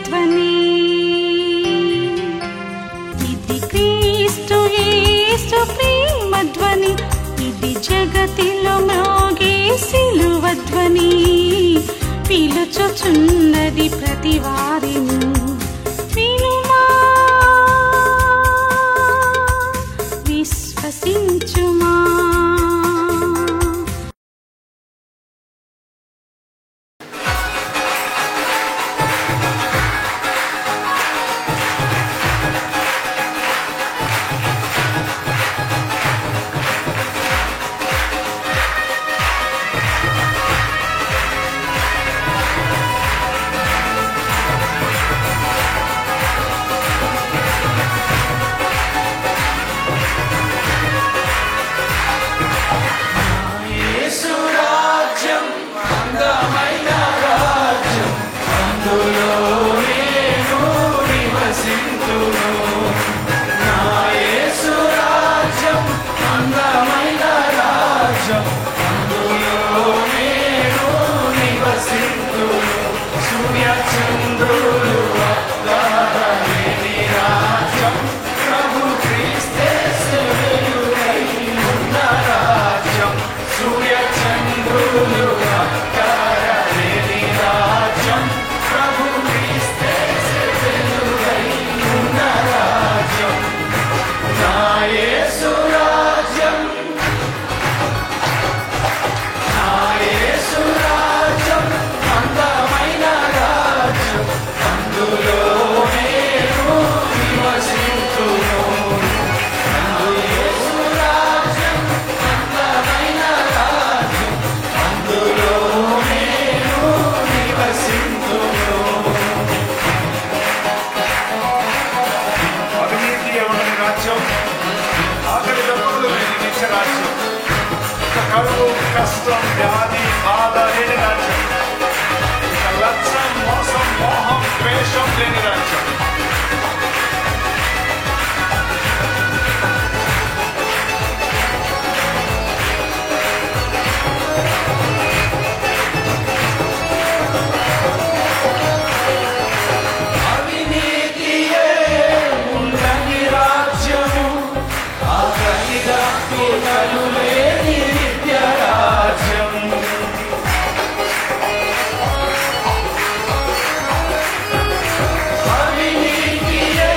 సిలువధ్వని. ఇది క్రీస్తు యేసు ప్రేమధ్వని, ఇది జగతిలో మ్రోగే సిలువధ్వని. పిలుచుచున్నది ప్రతి వారిని, వినుమా విశ్వసించుమా. కరువు కష్టం వ్యాధి బాధ లేని రాజ్యం, ఇక లక్ష్యం మోసం మోహం ద్వేషం లేని రాజ్యం. అవినీతియే ఉండని రాజ్యము, ఆకలిగా పీకలు లేని నిత్య రాజ్యం. అవినీతియే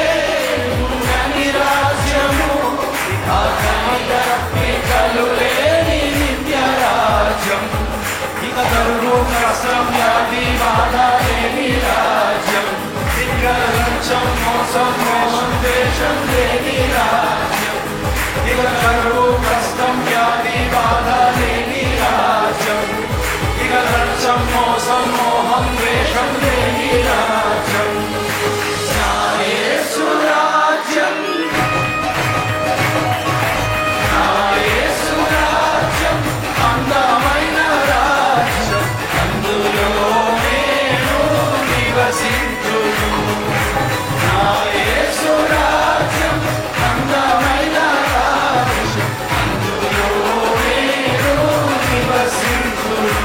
ఉండని రాజ్యము, ఆకలిగా పీకలు లేని నిత్య రాజ్యం. ఇక కరువు కష్టం వ్యాధి బాధ లేని రాజ్యం, ఇక లంచం మోసం మోహం ద్వేషం లేని రాజ్యం. ఇక కరువు కష్టం వ్యాధి బాధ లేని రాజ్యం, ఇక లంచం మోసం మోహం ద్వేషం లేని రాజ్యం. నా యేసు రాజ్యం, నా యేసు రాజ్యం అందమైన రాజ్యం, అందులో నేను నివసించును. నా యేసు రాజ్యం అందమైన రాజ్యం, అందులో నేను నివసించును.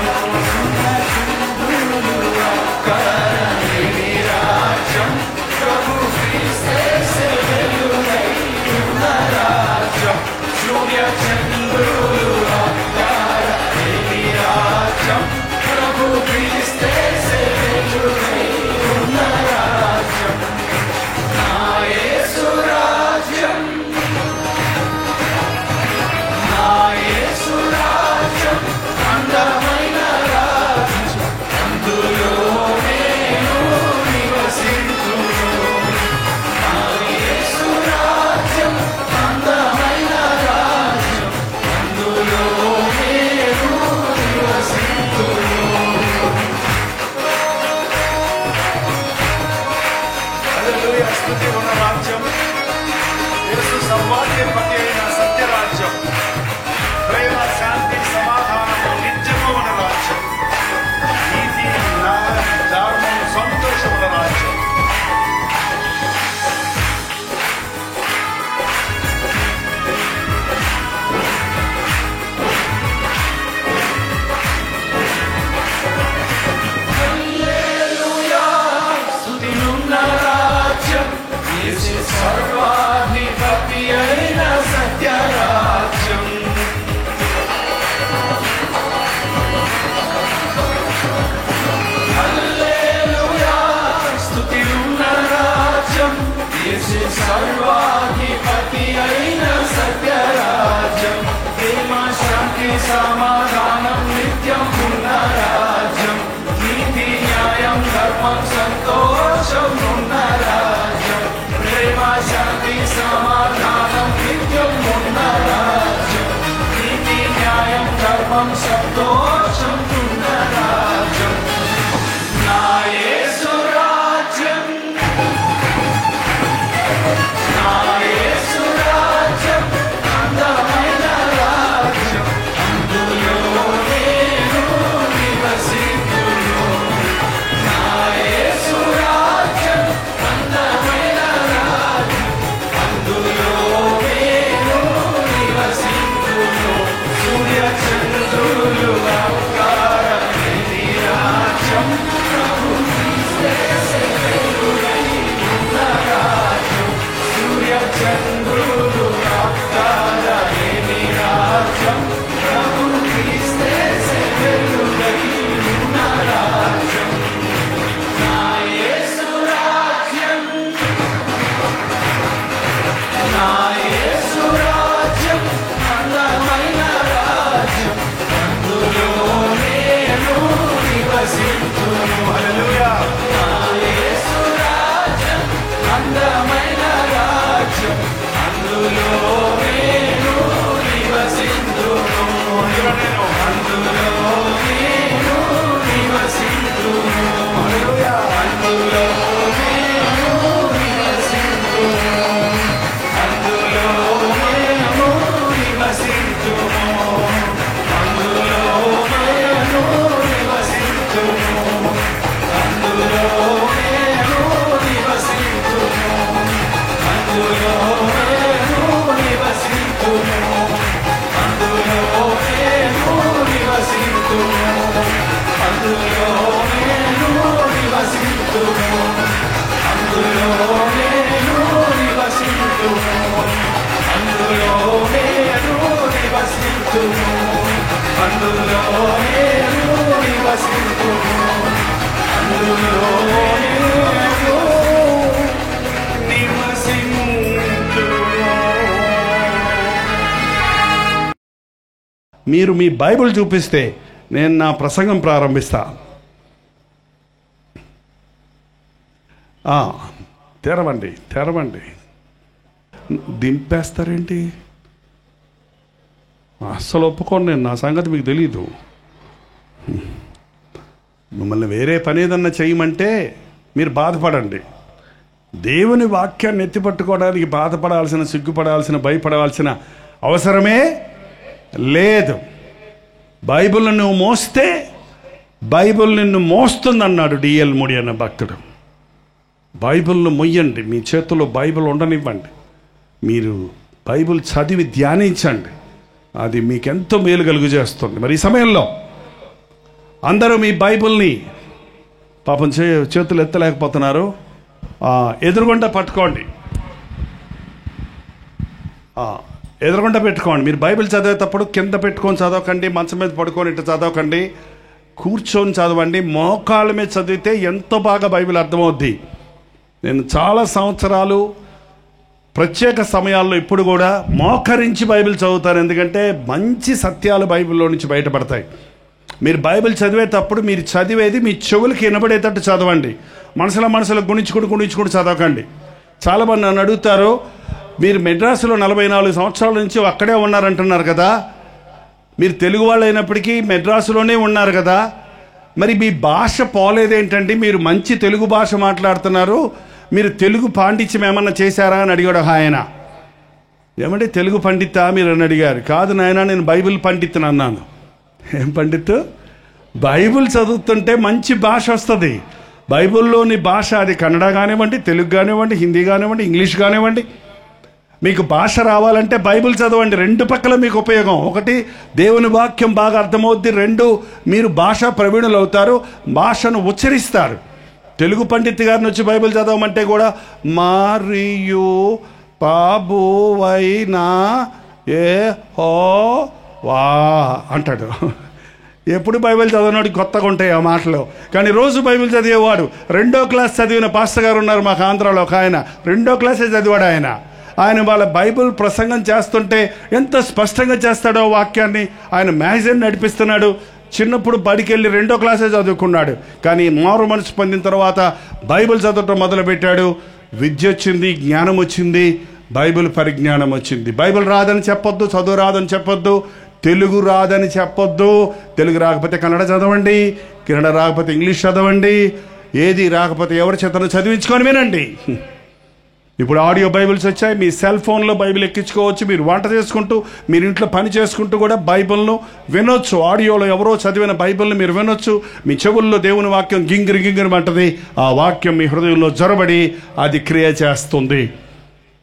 మీరు మీ బైబిల్ చూపిస్తే నేను నా ప్రసంగం ప్రారంభిస్తా. తెరవండి. దింపేస్తారేంటి? అస్సలు ఒప్పుకోండి. నేను నా సంగతి మీకు తెలీదు. మిమ్మల్ని వేరే పని ఏదన్నా చేయమంటే మీరు బాధపడండి. దేవుని వాక్యాన్ని ఎత్తిపట్టుకోవడానికి బాధపడాల్సిన, సిగ్గుపడాల్సిన, భయపడాల్సిన అవసరమే లేదు. బైబిల్ నువ్వు మోస్తే బైబిల్ నిన్ను మోస్తుందన్నాడు డిఎల్ మూడి అన్న భక్తుడు. బైబిల్ను మొయ్యండి, మీ చేతుల్లో బైబిల్ ఉండనివ్వండి, మీరు బైబిల్ చదివి ధ్యానించండి, అది మీకెంతో మేలు కలుగు చేస్తుంది. మరి ఈ సమయంలో అందరూ మీ బైబిల్ని పాపం చేతులు ఎత్తలేకపోతున్నారు, ఎదురుగుండా పట్టుకోండి, ఎదురుగుండా పెట్టుకోండి. మీరు బైబిల్ చదివేటప్పుడు కింద పెట్టుకొని చదవకండి, మంచం మీద పడుకొని ఇట్లా చదవకండి, కూర్చొని చదవండి. మోకాళ్ళ మీద చదివితే ఎంతో బాగా బైబిల్ అర్థమవుద్ది. నేను చాలా సంవత్సరాలు ప్రత్యేక సమయాల్లో ఇప్పుడు కూడా మోకరించి బైబిల్ చదువుతాను, ఎందుకంటే మంచి సత్యాలు బైబిల్లో నుంచి బయటపడతాయి. మీరు బైబిల్ చదివేటప్పుడు మీరు చదివేది మీ చెవులకి వినబడేటట్టు చదవండి. మనసులో గుణించుకుంటూ చదవకండి. చాలామంది నన్ను అడుగుతారు, మీరు మెడ్రాసులో 44 సంవత్సరాల నుంచి అక్కడే ఉన్నారంటున్నారు కదా, మీరు తెలుగు వాళ్ళు అయినప్పటికీ మెడ్రాసులోనే ఉన్నారు కదా, మరి మీ భాష పోలేదేంటండి? మీరు మంచి తెలుగు భాష మాట్లాడుతున్నారు, మీరు తెలుగు పాండిత్యం ఏమన్నా చేశారా అని అడిగాడు ఆయన. ఏమంటే తెలుగు పండితా మీరు అని అడిగారు. కాదు నాయన, నేను బైబిల్ పండితుని అన్నాను. ఏం పండితు? బైబిల్ చదువుతుంటే మంచి భాష వస్తుంది. బైబిల్లోని భాష అది కన్నడ కానివ్వండి, తెలుగు కానివ్వండి, హిందీ కానివ్వండి, ఇంగ్లీష్ కానివ్వండి, మీకు భాష రావాలంటే బైబిల్ చదవండి. రెండు పక్కల మీకు ఉపయోగం. ఒకటి, దేవుని వాక్యం బాగా అర్థమవుద్ది. రెండు, మీరు భాషా ప్రవీణులు అవుతారు, భాషను ఉచ్చరిస్తారు. తెలుగు పండిత్ గారిని వచ్చి బైబిల్ చదవమంటే కూడా మరియు పాబువైనా ఏ హో వా అంటాడు. ఎప్పుడు బైబిల్ చదివినాడు కొత్తగా ఉంటాయి ఆ మాటలు. కానీ రోజు బైబిల్ చదివేవాడు, 2వ క్లాస్ చదివిన పాస్టర్ గారు ఉన్నారు మాకు ఆంధ్రాలో ఒక ఆయన. 2వ క్లాసే చదివాడు ఆయన వాళ్ళ బైబిల్ ప్రసంగం చేస్తుంటే ఎంత స్పష్టంగా చేస్తాడో వాక్యాన్ని. ఆయన మ్యాగజైన్ నడిపిస్తున్నాడు. చిన్నప్పుడు బడికి వెళ్ళి 2వ క్లాసే చదువుకున్నాడు, కానీ మారు మనసు పొందిన తర్వాత బైబిల్ చదవటం మొదలుపెట్టాడు. విద్య వచ్చింది, జ్ఞానం వచ్చింది, బైబిల్ పరిజ్ఞానం వచ్చింది. బైబిల్ రాదని చెప్పొద్దు, చదువు రాదని చెప్పొద్దు, తెలుగు రాదని చెప్పొద్దు. తెలుగు రాకపోతే కన్నడ చదవండి, కన్నడ రాకపోతే ఇంగ్లీష్ చదవండి, ఏది రాకపోతే ఎవరి చేతను చదివించుకొని వినండి. ఇప్పుడు ఆడియో బైబిల్స్ వచ్చాయి, మీ సెల్ ఫోన్లో బైబిల్ ఎక్కించుకోవచ్చు. మీరు వంట చేసుకుంటూ, మీరు ఇంట్లో పని చేసుకుంటూ కూడా బైబిల్ను వినొచ్చు. ఆడియోలో ఎవరో చదివిన బైబిల్ని మీరు వినొచ్చు. మీ చెవుల్లో దేవుని వాక్యం గింగిరి ఆ వాక్యం మీ హృదయంలో జొరబడి అది క్రియ చేస్తుంది.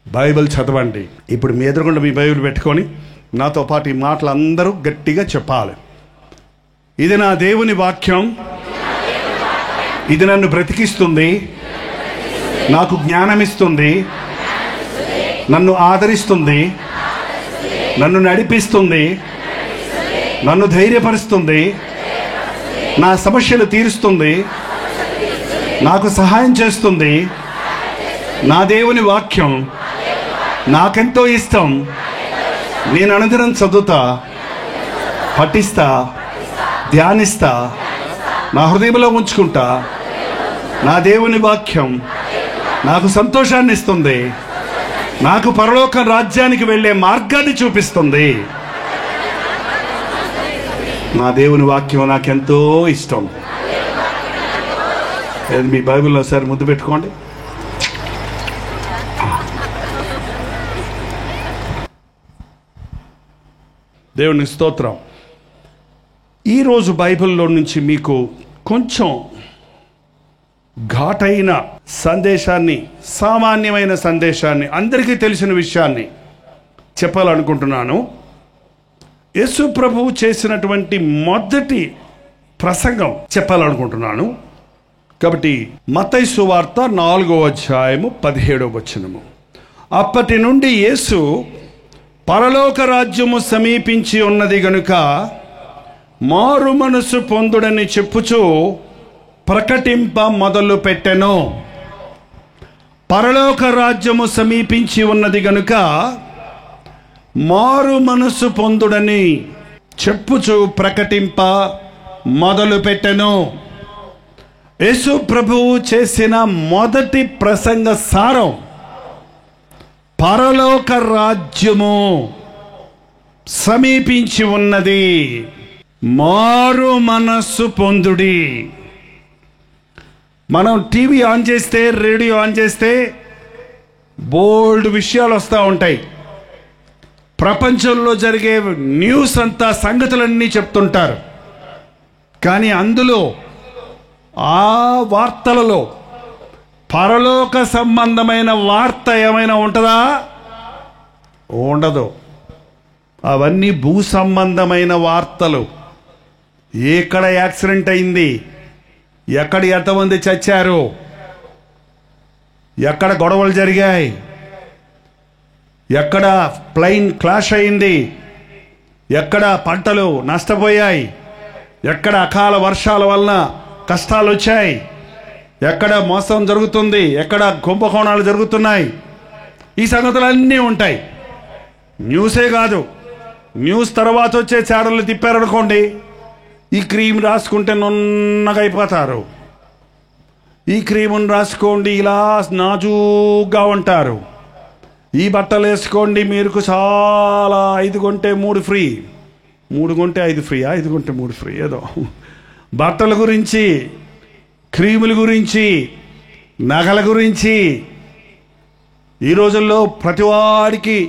బైబిల్ చదవండి. ఇప్పుడు మీ ఎదురుగుండా మీ బైబిల్ పెట్టుకొని నాతో పాటు ఈ మాటలు అందరూ గట్టిగా చెప్పాలి. ఇది నా దేవుని వాక్యం, ఇది నన్ను బ్రతికిస్తుంది, నాకు జ్ఞానం ఇస్తుంది, నన్ను ఆదరిస్తుంది, నన్ను నడిపిస్తుంది, నన్ను ధైర్యపరుస్తుంది, నా సమస్యలు తీరుస్తుంది, నాకు సహాయం చేస్తుంది. నా దేవుని వాక్యం నాకెంతో ఇష్టం. నేను అనుదినం చదువుతా, పఠిస్తా, ధ్యానిస్తా, నా హృదయంలో ఉంచుకుంటా. నా దేవుని వాక్యం నాకు సంతోషాన్ని ఇస్తుంది, నాకు పరలోక రాజ్యానికి వెళ్ళే మార్గాన్ని చూపిస్తుంది. నా దేవుని వాక్యం నాకెంతో ఇష్టం. మీ బైబిల్లో ఒకసారి ముద్దు పెట్టుకోండి. దేవుని స్తోత్రం. ఈరోజు బైబిల్లో నుంచి మీకు కొంచెం ఘాటైన సందేశాన్ని, సామాన్యమైన సందేశాన్ని, అందరికీ తెలిసిన విషయాన్ని చెప్పాలనుకుంటున్నాను. యేసు ప్రభువు చేసినటువంటి మొదటి ప్రసంగం చెప్పాలనుకుంటున్నాను. కాబట్టి మత్తయి సువార్త 4వ అధ్యాయము 17వ వచనము. అప్పటి నుండి యేసు పరలోక రాజ్యము సమీపించి ఉన్నది గనుక మారు మనసు పొందుడని చెప్పుచు ప్రకటింప మొదలు పెట్టెను. పరలోక రాజ్యము సమీపించి ఉన్నది గనుక మారు మనసు పొందుడని చెప్పుచు ప్రకటింప మొదలు పెట్టెను. యేసు ప్రభువు చేసిన మొదటి ప్రసంగ సారం, పరలోక రాజ్యము సమీపించి ఉన్నది, మారు మనస్సు పొందుడి. మనం టీవీ ఆన్ చేస్తే, రేడియో ఆన్ చేస్తే బోల్డ్ విషయాలు వస్తూ ఉంటాయి. ప్రపంచంలో జరిగే న్యూస్ అంతా, సంగతులన్నీ చెప్తుంటారు. కానీ అందులో, ఆ వార్తలలో పరలోక సంబంధమైన వార్త ఏమైనా ఉంటుందా? ఉండదు. అవన్నీ భూ సంబంధమైన వార్తలు. ఎక్కడ యాక్సిడెంట్ అయింది, ఎక్కడ ఎంతమంది చచ్చారు, ఎక్కడ గొడవలు జరిగాయి, ఎక్కడ ప్లైన్ క్రాష్ అయింది, ఎక్కడ పంటలు నష్టపోయాయి, ఎక్కడ అకాల వర్షాల వలన కష్టాలు వచ్చాయి, ఎక్కడ మోసం జరుగుతుంది, ఎక్కడ కుంభకోణాలు జరుగుతున్నాయి, ఈ సంగతులన్నీ ఉంటాయి. న్యూసే కాదు, న్యూస్ తర్వాత వచ్చే ఛానళ్ళు తిప్పారనుకోండి, ఈ క్రీమ్ రాసుకుంటే నున్నగా అయిపోతారు, ఈ క్రీమును రాసుకోండి ఇలా నాజూగ్గా ఉంటారు, ఈ బట్టలు వేసుకోండి మీరు చాలా 5 కొంటే 3 ఫ్రీ, 3 కొంటే 5 ఫ్రీ, 5 కొంటే 3 ఫ్రీ, ఏదో బట్టల గురించి, క్రీముల గురించి, నగల గురించి. ఈ రోజుల్లో ప్రతివాడికి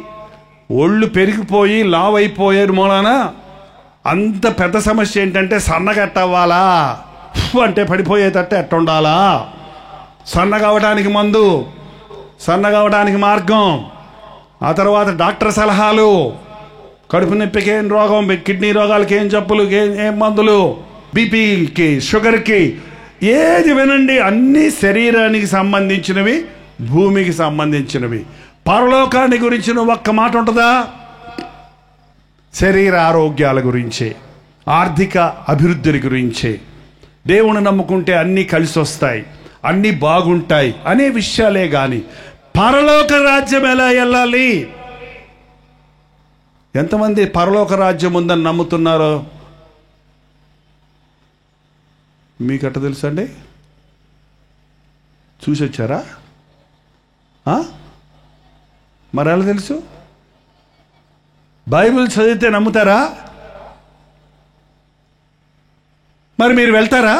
ఒళ్ళు పెరిగిపోయి లావ్ అయిపోయారు మూలాన అంత పెద్ద సమస్య ఏంటంటే సన్నగట్టవ్వాలా, అంటే పడిపోయేటట్టు ఎట్టుండాలా, సన్నగవడానికి మందు, సన్నగవడానికి మార్గం, ఆ తర్వాత డాక్టర్ సలహాలు, కడుపు నొప్పికి ఏం రోగం, కిడ్నీ రోగాలకి ఏం జబ్బులు, ఏం మందులు, బీపీకి, షుగర్కి, ఏది వినండి అన్నీ శరీరానికి సంబంధించినవి, భూమికి సంబంధించినవి. పరలోకాన్ని గురించిన ఒక్క మాట ఉంటుందా? శరీర ఆరోగ్యాల గురించి, ఆర్థిక అభివృద్ధి గురించి, దేవుని నమ్ముకుంటే అన్నీ కలిసి వస్తాయి, అన్నీ బాగుంటాయి అనే విషయాలే కానీ పరలోక రాజ్యం ఎలా వెళ్ళాలి? ఎంతమంది పరలోక రాజ్యం ఉందని నమ్ముతున్నారో మీకట్ట తెలుసండి? చూసి వచ్చారా? మరి ఎలా తెలుసు? బైబిల్ చదివితే నమ్ముతారా? మరి మీరు వెళ్తారా?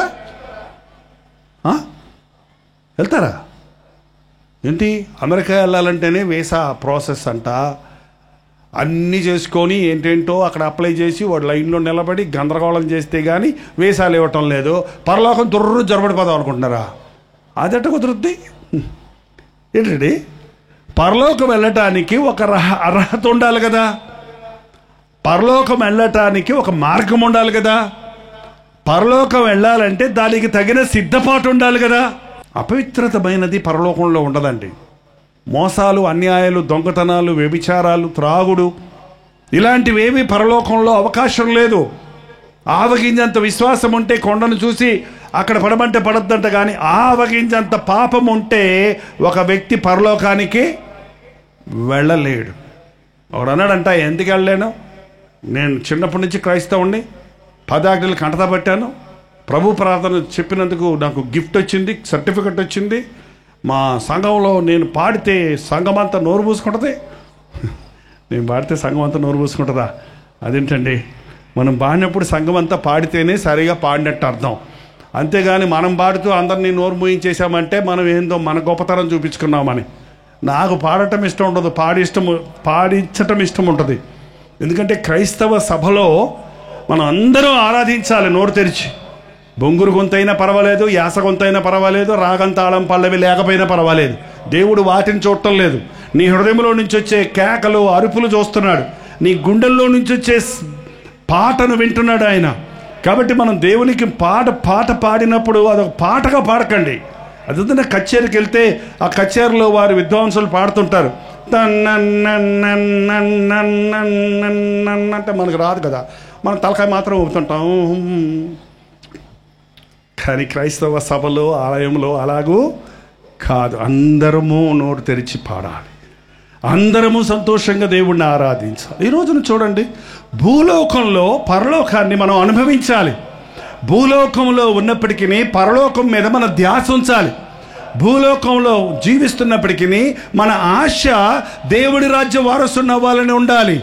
వెళ్తారా? ఏంటి, అమెరికా వెళ్ళాలంటేనే వీసా ప్రాసెస్ అంట, అన్నీ చేసుకొని ఏంటేంటో అక్కడ అప్లై చేసి వాడు లైన్లో నిలబడి గందరగోళం చేస్తే కానీ వీసాలు ఇవ్వటం లేదు. పరలోకం దుర్రు జరబడిపోదాం అనుకుంటున్నారా? అదెట్ట కుదురుద్ది? ఏంటండి, పరలోకం వెళ్ళటానికి ఒక అర్హత ఉండాలి కదా, పరలోకం వెళ్ళటానికి ఒక మార్గం ఉండాలి కదా, పరలోకం వెళ్ళాలంటే దానికి తగిన సిద్ధపాటు ఉండాలి కదా. అపవిత్రతమైనది పరలోకంలో ఉండదండి. మోసాలు, అన్యాయాలు, దొంగతనాలు, వ్యభిచారాలు, త్రాగుడు ఇలాంటివేమీ పరలోకంలో అవకాశం లేదు. ఆవగింజంత విశ్వాసం ఉంటే కొండను చూసి అక్కడ పడమంటే పడద్దంట, కానీ ఆవగింజంత పాపం ఉంటే ఒక వ్యక్తి పరలోకానికి వెళ్ళలేడు. ఒకడు అన్నాడంట, ఎందుకు వెళ్ళలేను, నేను చిన్నప్పటి నుంచి క్రైస్తవుణ్ణి, 10 ఆజ్ఞలు కంటతా పట్టాను, ప్రభు ప్రార్థన చెప్పినందుకు నాకు గిఫ్ట్ వచ్చింది, సర్టిఫికెట్ వచ్చింది, మా సంఘంలో నేను పాడితే సంఘం అంతా నోరు పూసుకుంటుంది. నేను పాడితే సంఘం అంతా నోరు పూసుకుంటుందా? అదేంటండి, మనం పాడినప్పుడు సంఘం అంతా పాడితేనే సరిగా పాడినట్టు అర్థం. అంతేగాని మనం పాడుతూ అందరినీ నోరు మూయించేసామంటే మనం ఏందో మన గొప్పతనం చూపించుకున్నామని. నాకు పాడటం ఇష్టం ఉండదు, పాడించటం ఇష్టం ఉంటుంది. ఎందుకంటే క్రైస్తవ సభలో మనం అందరూ ఆరాధించాలి నోరు తెరిచి. బొంగురు గొంతైనా పర్వాలేదు, యాస గొంతైనా పర్వాలేదు, రాగం తాళం పల్లవి లేకపోయినా పర్వాలేదు. దేవుడు వాటిని చూడటం లేదు. నీ హృదయంలో నుంచి వచ్చే కేకలు, అరుపులు చూస్తున్నాడు. నీ గుండెల్లో నుంచి వచ్చే పాటను వింటున్నాడు ఆయన. కాబట్టి మనం దేవునికి పాట పాడినప్పుడు అదొక పాటగా పాడకండి. అదే కచేరీకి వెళ్తే ఆ కచేరీలో వారి విద్వాంసులు పాడుతుంటారు, అంటే మనకు రాదు కదా, మనం తలకాయ మాత్రం ఊపుతుంటాం. కానీ క్రైస్తవ సభలో ఆలయంలో అలాగూ కాదు. అందరము నోరు తెరిచి పాడాలి, అందరము సంతోషంగా దేవుణ్ణి ఆరాధించాలి. ఈ రోజున చూడండి, భూలోకంలో పరలోకాన్ని మనం అనుభవించాలి. భూలోకంలో ఉన్నప్పటికీ పరలోకం మీద మన ధ్యాస ఉంచాలి. భూలోకంలో జీవిస్తున్నప్పటికీ మన ఆశ దేవుడి రాజ్య వారసున్న వాళ్ళని ఉండాలి.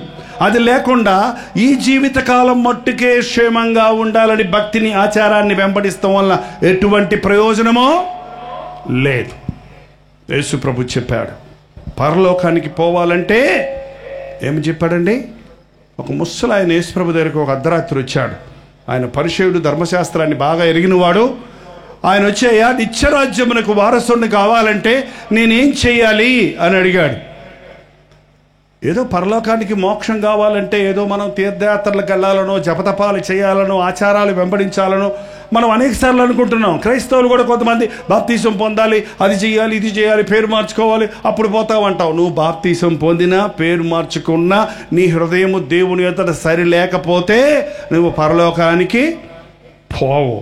అది లేకుండా ఈ జీవితకాలం మట్టుకే క్షేమంగా ఉండాలని భక్తిని ఆచారాన్ని వెంబడిస్తాం వల్ల ఎటువంటి ప్రయోజనమో లేదు. యేసు ప్రభు చెప్పాడు, పరలోకానికి పోవాలంటే ఏమి చెప్పాడండి? ఒక ముసలాయన యేసు ప్రభు దగ్గరికి ఒక అర్ధరాత్రి వచ్చాడు. ఆయన పరిచయుడు, ధర్మశాస్త్రాన్ని బాగా ఎరిగినవాడు. ఆయన వచ్చాయా, నిత్యరాజ్యమునకు వారసుని కావాలంటే నేనేం చేయాలి అని అడిగాడు. ఏదో పరలోకానికి మోక్షం కావాలంటే ఏదో మనం తీర్థయాత్రలకు వెళ్ళాలనో, జపతపాలు చేయాలనో, ఆచారాలు వెంబడించాలనో మనం అనేకసార్లు అనుకుంటున్నాం. క్రైస్తవులు కూడా కొంతమంది బాప్తీసం పొందాలి, అది చేయాలి, ఇది చేయాలి, పేరు మార్చుకోవాలి, అప్పుడు పోతావంటావు. నువ్వు బాప్తీసం పొందినా పేరు మార్చుకున్నా నీ హృదయము దేవుని ఎదుట సరి లేకపోతే నువ్వు పరలోకానికి పోవు.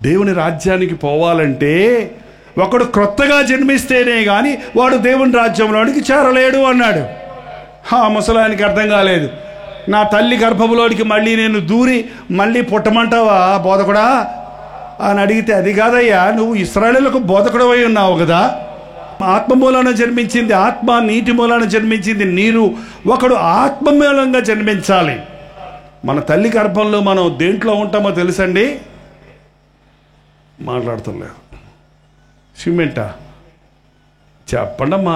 దేవుని రాజ్యానికి పోవాలంటే ఒకడు క్రొత్తగా జన్మిస్తేనే కానీ వాడు దేవుని రాజ్యంలోనికి చేరలేడు అన్నాడు. ముసలానికి అర్థం కాలేదు. నా తల్లి గర్భంలోనికి మళ్ళీ నేను దూరి మళ్ళీ పుట్టమంటావా బోధకుడా అని అడిగితే, అది కాదయ్యా, నువ్వు ఇశ్రాయేలులకు బోధకుడు అయి ఉన్నావు కదా. ఆత్మ మూలాన జన్మించింది ఆత్మ, నీటి మూలాన జన్మించింది నీరు. ఒకడు ఆత్మ మూలంగా జన్మించాలి. మన తల్లి గర్భంలో మనం దేంట్లో ఉంటామో తెలుసండి? మాట్లాడుతులేదు. సిమెంటా? చెప్పండమ్మా,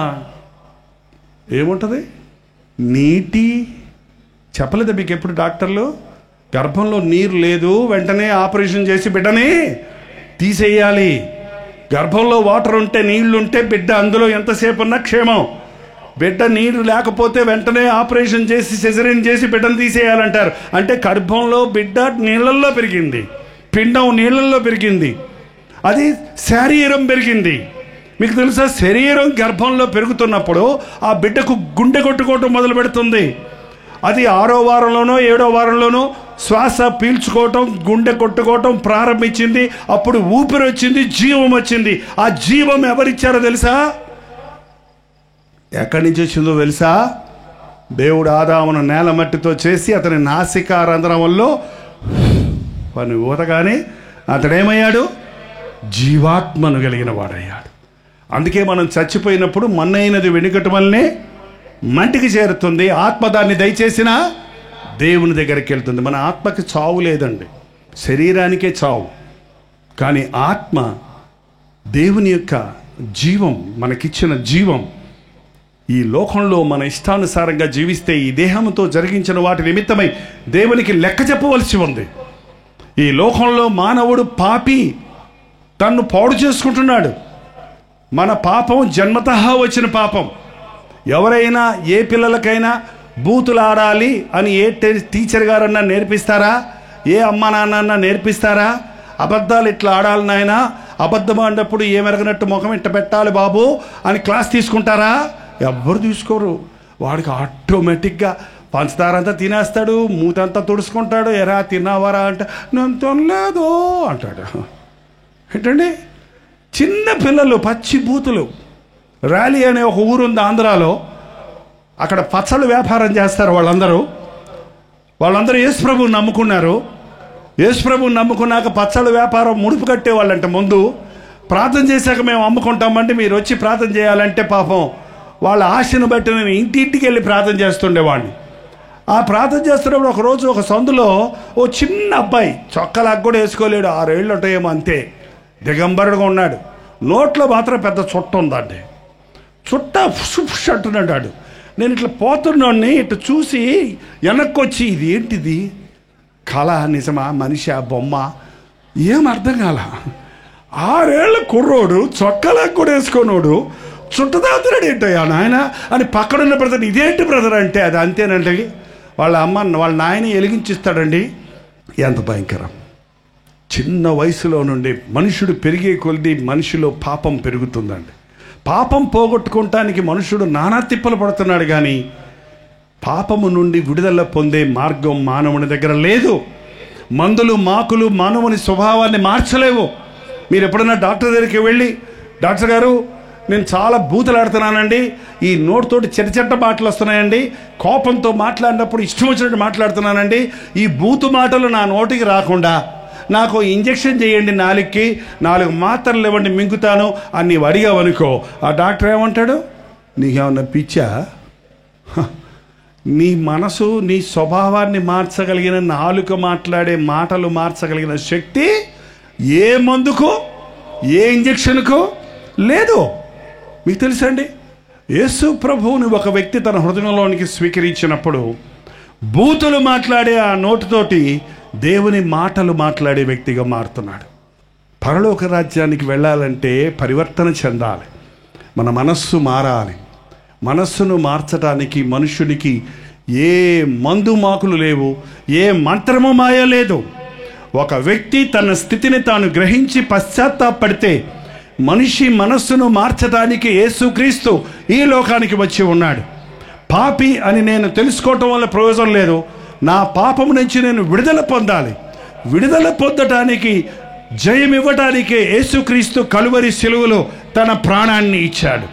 ఏముంటుంది? నీటి. చెప్పలేదా మీకు ఎప్పుడు డాక్టర్లు? గర్భంలో నీరు లేదు, వెంటనే ఆపరేషన్ చేసి బిడ్డని తీసేయాలి. గర్భంలో వాటర్ ఉంటే, నీళ్లుంటే బిడ్డ అందులో ఎంతసేపు ఉన్నా క్షేమం. బిడ్డ నీరు లేకపోతే వెంటనే ఆపరేషన్ చేసి సిజరీన్ చేసి బిడ్డను తీసేయాలంటారు. అంటే గర్భంలో బిడ్డ నీళ్ళల్లో పెరిగింది, పిండం నీళ్ళల్లో పెరిగింది, అది శరీరం పెరిగింది. మీకు తెలుసా, శరీరం గర్భంలో పెరుగుతున్నప్పుడు ఆ బిడ్డకు గుండె కొట్టుకోవటం మొదలు పెడుతుంది. అది 6వ వారంలోనో 7వ వారంలోనో శ్వాస పీల్చుకోవటం, గుండె కొట్టుకోవటం ప్రారంభించింది. అప్పుడు ఊపిరి వచ్చింది, జీవం వచ్చింది. ఆ జీవం ఎవరిచ్చారో తెలుసా? ఎక్కడి నుంచి వచ్చిందో తెలుసా? దేవుడు ఆదామును నేల మట్టితో చేసి అతని నాసికా రంధ్రంలో పని ఊతగానే అతడేమయ్యాడు? జీవాత్మను కలిగిన వాడయ్యాడు. అందుకే మనం చచ్చిపోయినప్పుడు మన్నైనది వెనుకటి వల్లనే మంటికి చేరుతుంది. ఆత్మ దాన్ని దయచేసిన దేవుని దగ్గరికి వెళ్తుంది. మన ఆత్మకి చావు లేదండి, శరీరానికే చావు. కానీ ఆత్మ దేవుని యొక్క జీవం, మనకిచ్చిన జీవం. ఈ లోకంలో మన ఇష్టానుసారంగా జీవిస్తే ఈ దేహంతో జరిగించిన వాటి నిమిత్తమై దేవునికి లెక్క చెప్పవలసి ఉంది. ఈ లోకంలో మానవుడు పాపి, తన్ను పాడు చేసుకుంటున్నాడు. మన పాపం జన్మతః వచ్చిన పాపం. ఎవరైనా ఏ పిల్లలకైనా బూతులు ఆడాలి అని ఏ టీచర్ గారన్నా నేర్పిస్తారా? ఏ అమ్మ నాన్న నేర్పిస్తారా? అబద్ధాలు ఇట్లా ఆడాలి నాయన, అబద్ధం ఆడినప్పుడు ఏమెరగనట్టు ముఖం ఇట్ట పెట్టాలి బాబు అని క్లాస్ తీసుకుంటారా? ఎవ్వరు తీసుకోరు. వాడికి ఆటోమేటిక్గా పంచదార అంతా తినేస్తాడు, మూతంతా తుడుచుకుంటాడు. ఎరా తిన్నావారా అంటే నేను తినలేదు అంటాడు. ఏంటండి, చిన్న పిల్లలు పచ్చి బూతులు. ర్యాలీ అనే ఒక ఊరుంది ఆంధ్రాలో, అక్కడ పచ్చళ్ళు వ్యాపారం చేస్తారు వాళ్ళందరూ యేసుప్రభువుని నమ్ముకున్నారు. యేసుప్రభువుని నమ్ముకున్నాక పచ్చళ్ళు వ్యాపారం ముడుపు కట్టేవాళ్ళంటే ముందు ప్రార్థన చేశాక మేము అమ్ముకుంటామంటే మీరు వచ్చి ప్రార్థన చేయాలంటే పాపం వాళ్ళ ఆశను బట్టి నేను ఇంటింటికి వెళ్ళి ప్రార్థన చేస్తుండేవాడిని. ఆ ప్రార్థన చేస్తున్నప్పుడు ఒకరోజు ఒక సందులో ఓ చిన్న అబ్బాయి, చొక్కలాగా కూడా వేసుకోలేడు, 6 ఏళ్ళు ఉంటాయేమో అంతే, దిగంబరుడుగా ఉన్నాడు. నోట్లో మాత్రం పెద్ద చుట్ట ఉందండి. చుట్ట ఫుష్ అంటున్నాడు. నేను ఇట్లా పోతున్నాడిని ఇట్లా చూసి వెనక్కి వచ్చి ఇది ఏంటిది, కళ నిజమా, మనిషి, బొమ్మ, ఏం అర్థం కాల. 6 ఏళ్ళ కుర్రోడు చొక్కలాగా కూడా వేసుకోనోడు చుట్టదాతున్నాడు ఏంటయ్యా నాయన అని పక్కనున్న బ్రదర్, ఇదేంటి బ్రదర్ అంటే అది అంతేనండి. వాళ్ళ నాయన వెలిగించిస్తాడండి. ఎంత భయంకరం. చిన్న వయసులో నుండి మనుషుడు పెరిగే కొద్దీ మనిషిలో పాపం పెరుగుతుందండి. పాపం పోగొట్టుకోవటానికి మనుషుడు నానా తిప్పలు పడుతున్నాడు, కానీ పాపము నుండి విడుదల పొందే మార్గం మానవుని దగ్గర లేదు. మందులు మాకులు మానవుని స్వభావాన్ని మార్చలేవు. మీరు ఎప్పుడైనా డాక్టర్ దగ్గరికి వెళ్ళి, డాక్టర్ గారు నేను చాలా బూతులాడుతున్నానండి, ఈ నోటితోటి చెట్ట మాటలు వస్తున్నాయండి, కోపంతో మాట్లాడినప్పుడు ఇష్టం వచ్చినట్టు మాట్లాడుతున్నానండి, ఈ బూతు మాటలు నా నోటికి రాకుండా నాకు ఇంజెక్షన్ చేయండి, 4 మాత్రలు ఇవ్వండి మింగుతాను అని నీవు అడిగావనుకో, ఆ డాక్టర్ ఏమంటాడు? నీకేమన్నా పిచ్చా? నీ మనసు నీ స్వభావాన్ని మార్చగలిగిన, నాలుక మాట్లాడే మాటలు మార్చగలిగిన శక్తి ఏ మందుకు ఏ ఇంజెక్షన్కు లేదు. మీకు తెలుసండి, యేసు ప్రభువుని ఒక వ్యక్తి తన హృదయంలోనికి స్వీకరించినప్పుడు బూతులు మాట్లాడే ఆ నోటితోటి దేవుని మాటలు మాట్లాడే వ్యక్తిగా మారుతున్నాడు. పరలోక రాజ్యానికి వెళ్ళాలంటే పరివర్తన చెందాలి, మన మనస్సు మారాలి. మనస్సును మార్చడానికి మనుషునికి ఏ మందు మాకులు లేవు, ఏ మంత్రము మాయ లేదు. ఒక వ్యక్తి తన స్థితిని తాను గ్రహించి పశ్చాత్తాపడితే మనిషి మనస్సును మార్చడానికి యేసుక్రీస్తు ఈ లోకానికి వచ్చి ఉన్నాడు. పాపి అని నేను తెలుసుకోవటం వల్ల ప్రయోజనం లేదు, నా పాపము నుంచి నేను విడుదల పొందాలి. విడుదల పొందటానికి, జయం ఇవ్వటానికే యేసుక్రీస్తు కలువరి శిలువలో తన ప్రాణాన్ని ఇచ్చాడు.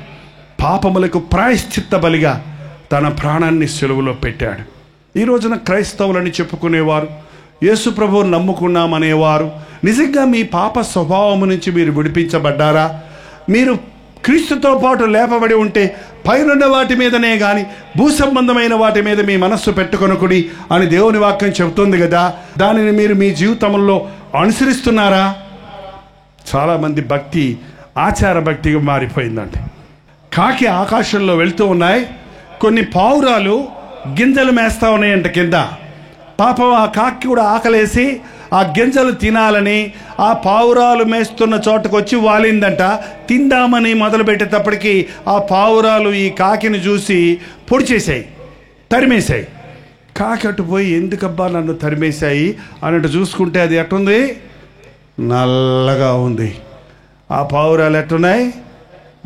పాపములకు ప్రాయశ్చిత్త బలిగా తన ప్రాణాన్ని శిలువలో పెట్టాడు. ఈ రోజున క్రైస్తవులని చెప్పుకునేవారు, యేసు ప్రభువుని నమ్ముకున్నామనేవారు, నిజంగా మీ పాప స్వభావం నుంచి మీరు విడిపించబడ్డారా? మీరు క్రీస్తుతో పాటు లేపబడి ఉంటే పైనున్న వాటి మీదనే కానీ భూసంబంధమైన వాటి మీద మీ మనస్సు పెట్టుకొనకుడి అని దేవుని వాక్యం చెబుతుంది కదా. దానిని మీరు మీ జీవితంలో అనుసరిస్తున్నారా? చాలామంది భక్తి ఆచార భక్తిగా మారిపోయిందండి. కాకి ఆకాశంలో వెళ్తూ ఉన్నాయి, కొన్ని పావురాలు గింజలు మేస్తూ ఉన్నాయంట కింద. పాపం ఆ కాకి కూడా ఆకలేసి ఆ గింజలు తినాలని ఆ పావురాలు మేస్తున్న చోటకు వచ్చి వాలిందంట. తిందామని మొదలుపెట్టేటప్పటికి ఆ పావురాలు ఈ కాకిని చూసి పొడిచేశాయి, తరిమేశాయి. కాకి అటు పోయి ఎందుకబ్బా నన్ను తరిమేశాయి అన్నట్టు చూసుకుంటే అది ఎట్టుంది? నల్లగా ఉంది. ఆ పావురాలు ఎట్టున్నాయి?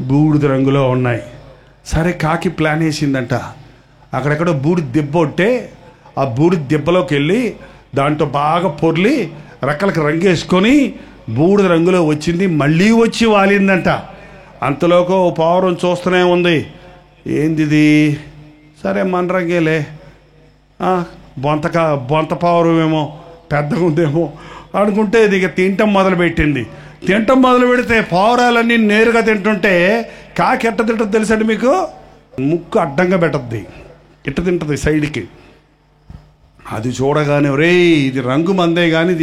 బూడిద రంగులో ఉన్నాయి. సరే, కాకి ప్లాన్ వేసిందంట, అక్కడెక్కడో బూడిద దెబ్బ ఉంటే ఆ బూడిద దెబ్బలోకి వెళ్ళి దాంట్లో బాగా పొర్లి రెక్కలకు రంగేసుకొని బూడిద రంగులో వచ్చింది, మళ్ళీ వచ్చి వాలిందంట. అంతలోకి ఓ పావురం చూస్తూనే ఉంది, ఏందిది? సరే మన రంగేలే, బొంత పావురమేమో, పెద్దగా ఉందేమో అనుకుంటే ఇది ఇక తినటం మొదలుపెట్టింది. తినటం మొదలు పెడితే పావురాలన్నీ నేరుగా తింటుంటే కాకి ఎట్ట తింటుంది తెలుసండి మీకు? ముక్కు అడ్డంగా పెట్టద్ది, ఇట్ట తింటుంది సైడ్కి. అది చూడగానే రే ఇది రంగు మందే కానీ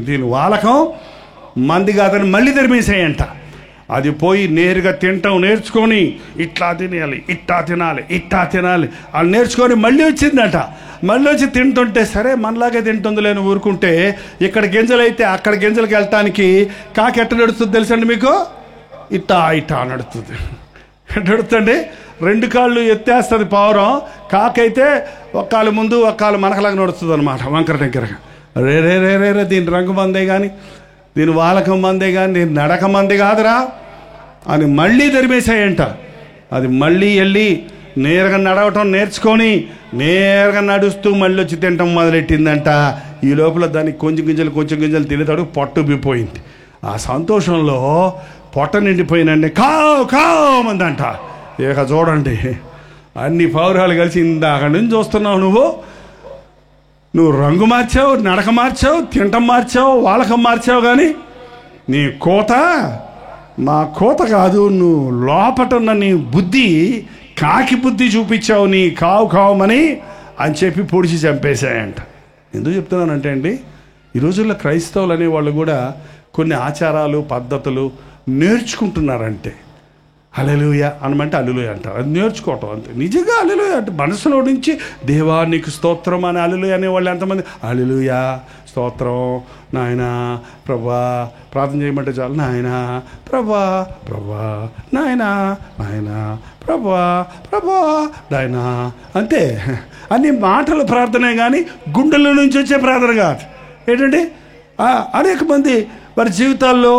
దీని వాలకం మంది కాదని మళ్ళీ తెరిమేసాయంట. అది పోయి నేరుగా తినటం నేర్చుకొని ఇట్లా తినాలి, ఇట్టా తినాలి, ఇట్టా తినాలి అని నేర్చుకొని మళ్ళీ వచ్చిందట. మళ్ళీ వచ్చి తింటుంటే సరే మనలాగే తింటుంది లేని ఊరుకుంటే ఇక్కడ గింజలు అయితే అక్కడ గింజలకి వెళ్ళటానికి కాకి ఎట్ట నడుస్తుంది తెలుసండి మీకు? ఇట్టా నడుస్తుంది. నడుతుంటే 2 కాళ్ళు ఎత్తేస్తుంది పావురం, కాకైతే ఒక కాలు ముందు ఒక కాలు మనకలాగా నడుస్తుంది అనమాట, వంకర టెంకరగా. రే రే రే రే రే దీని రంగు మందే కానీ దీని వాలకం మందే కానీ దీని నడక మంది కాదురా అని మళ్ళీ తరిమేశాయంట. అది మళ్ళీ వెళ్ళి నేరుగా నడవటం నేర్చుకొని నేరుగా నడుస్తూ మళ్ళీ వచ్చి తినటం మొదలెట్టిందంట. ఈ లోపల దానికి కొంచెం గింజలు తినేతాడు, పొట్టు బిపోయింది. ఆ సంతోషంలో పొట్ట నిండిపోయినండి కామందంట. ఇక చూడండి, అన్ని పౌరాలు కలిసి ఇందాక నుంచి చూస్తున్నావు, నువ్వు రంగు మార్చావు, నడక మార్చావు, తినటం మార్చావు, వాలకం మార్చావు, కానీ నీ కోత మా కోత కాదు, నువ్వు లోపటున్న నీ బుద్ధి కాకి బుద్ధి చూపించావు, నీ కావుమని అని చెప్పి పొడిచి చంపేశాయంట. ఎందుకు చెప్తున్నానంటే అండి, ఈ రోజుల్లో క్రైస్తవులు అనేవాళ్ళు కూడా కొన్ని ఆచారాలు పద్ధతులు నేర్చుకుంటున్నారంటే. హల్లెలూయా అనమంటే హల్లెలూయా అంటారు, అది నేర్చుకోవటం అంతే. నిజంగా హల్లెలూయా అంటే మనసులో నుంచి దేవా నీకు స్తోత్రం అని హల్లెలూయా అనేవాళ్ళు ఎంతమంది? హల్లెలూయా స్తోత్రం నాయనా ప్రభా, ప్రార్థన చేయమంటే చాలు నాయనా ప్రభా నాయనా ప్రభా నాయనా, అంతే. అన్ని మాటల ప్రార్థనే కానీ గుండెల నుంచి వచ్చే ప్రార్థన కాదు. ఏంటంటే అనేక మంది వారి జీవితాల్లో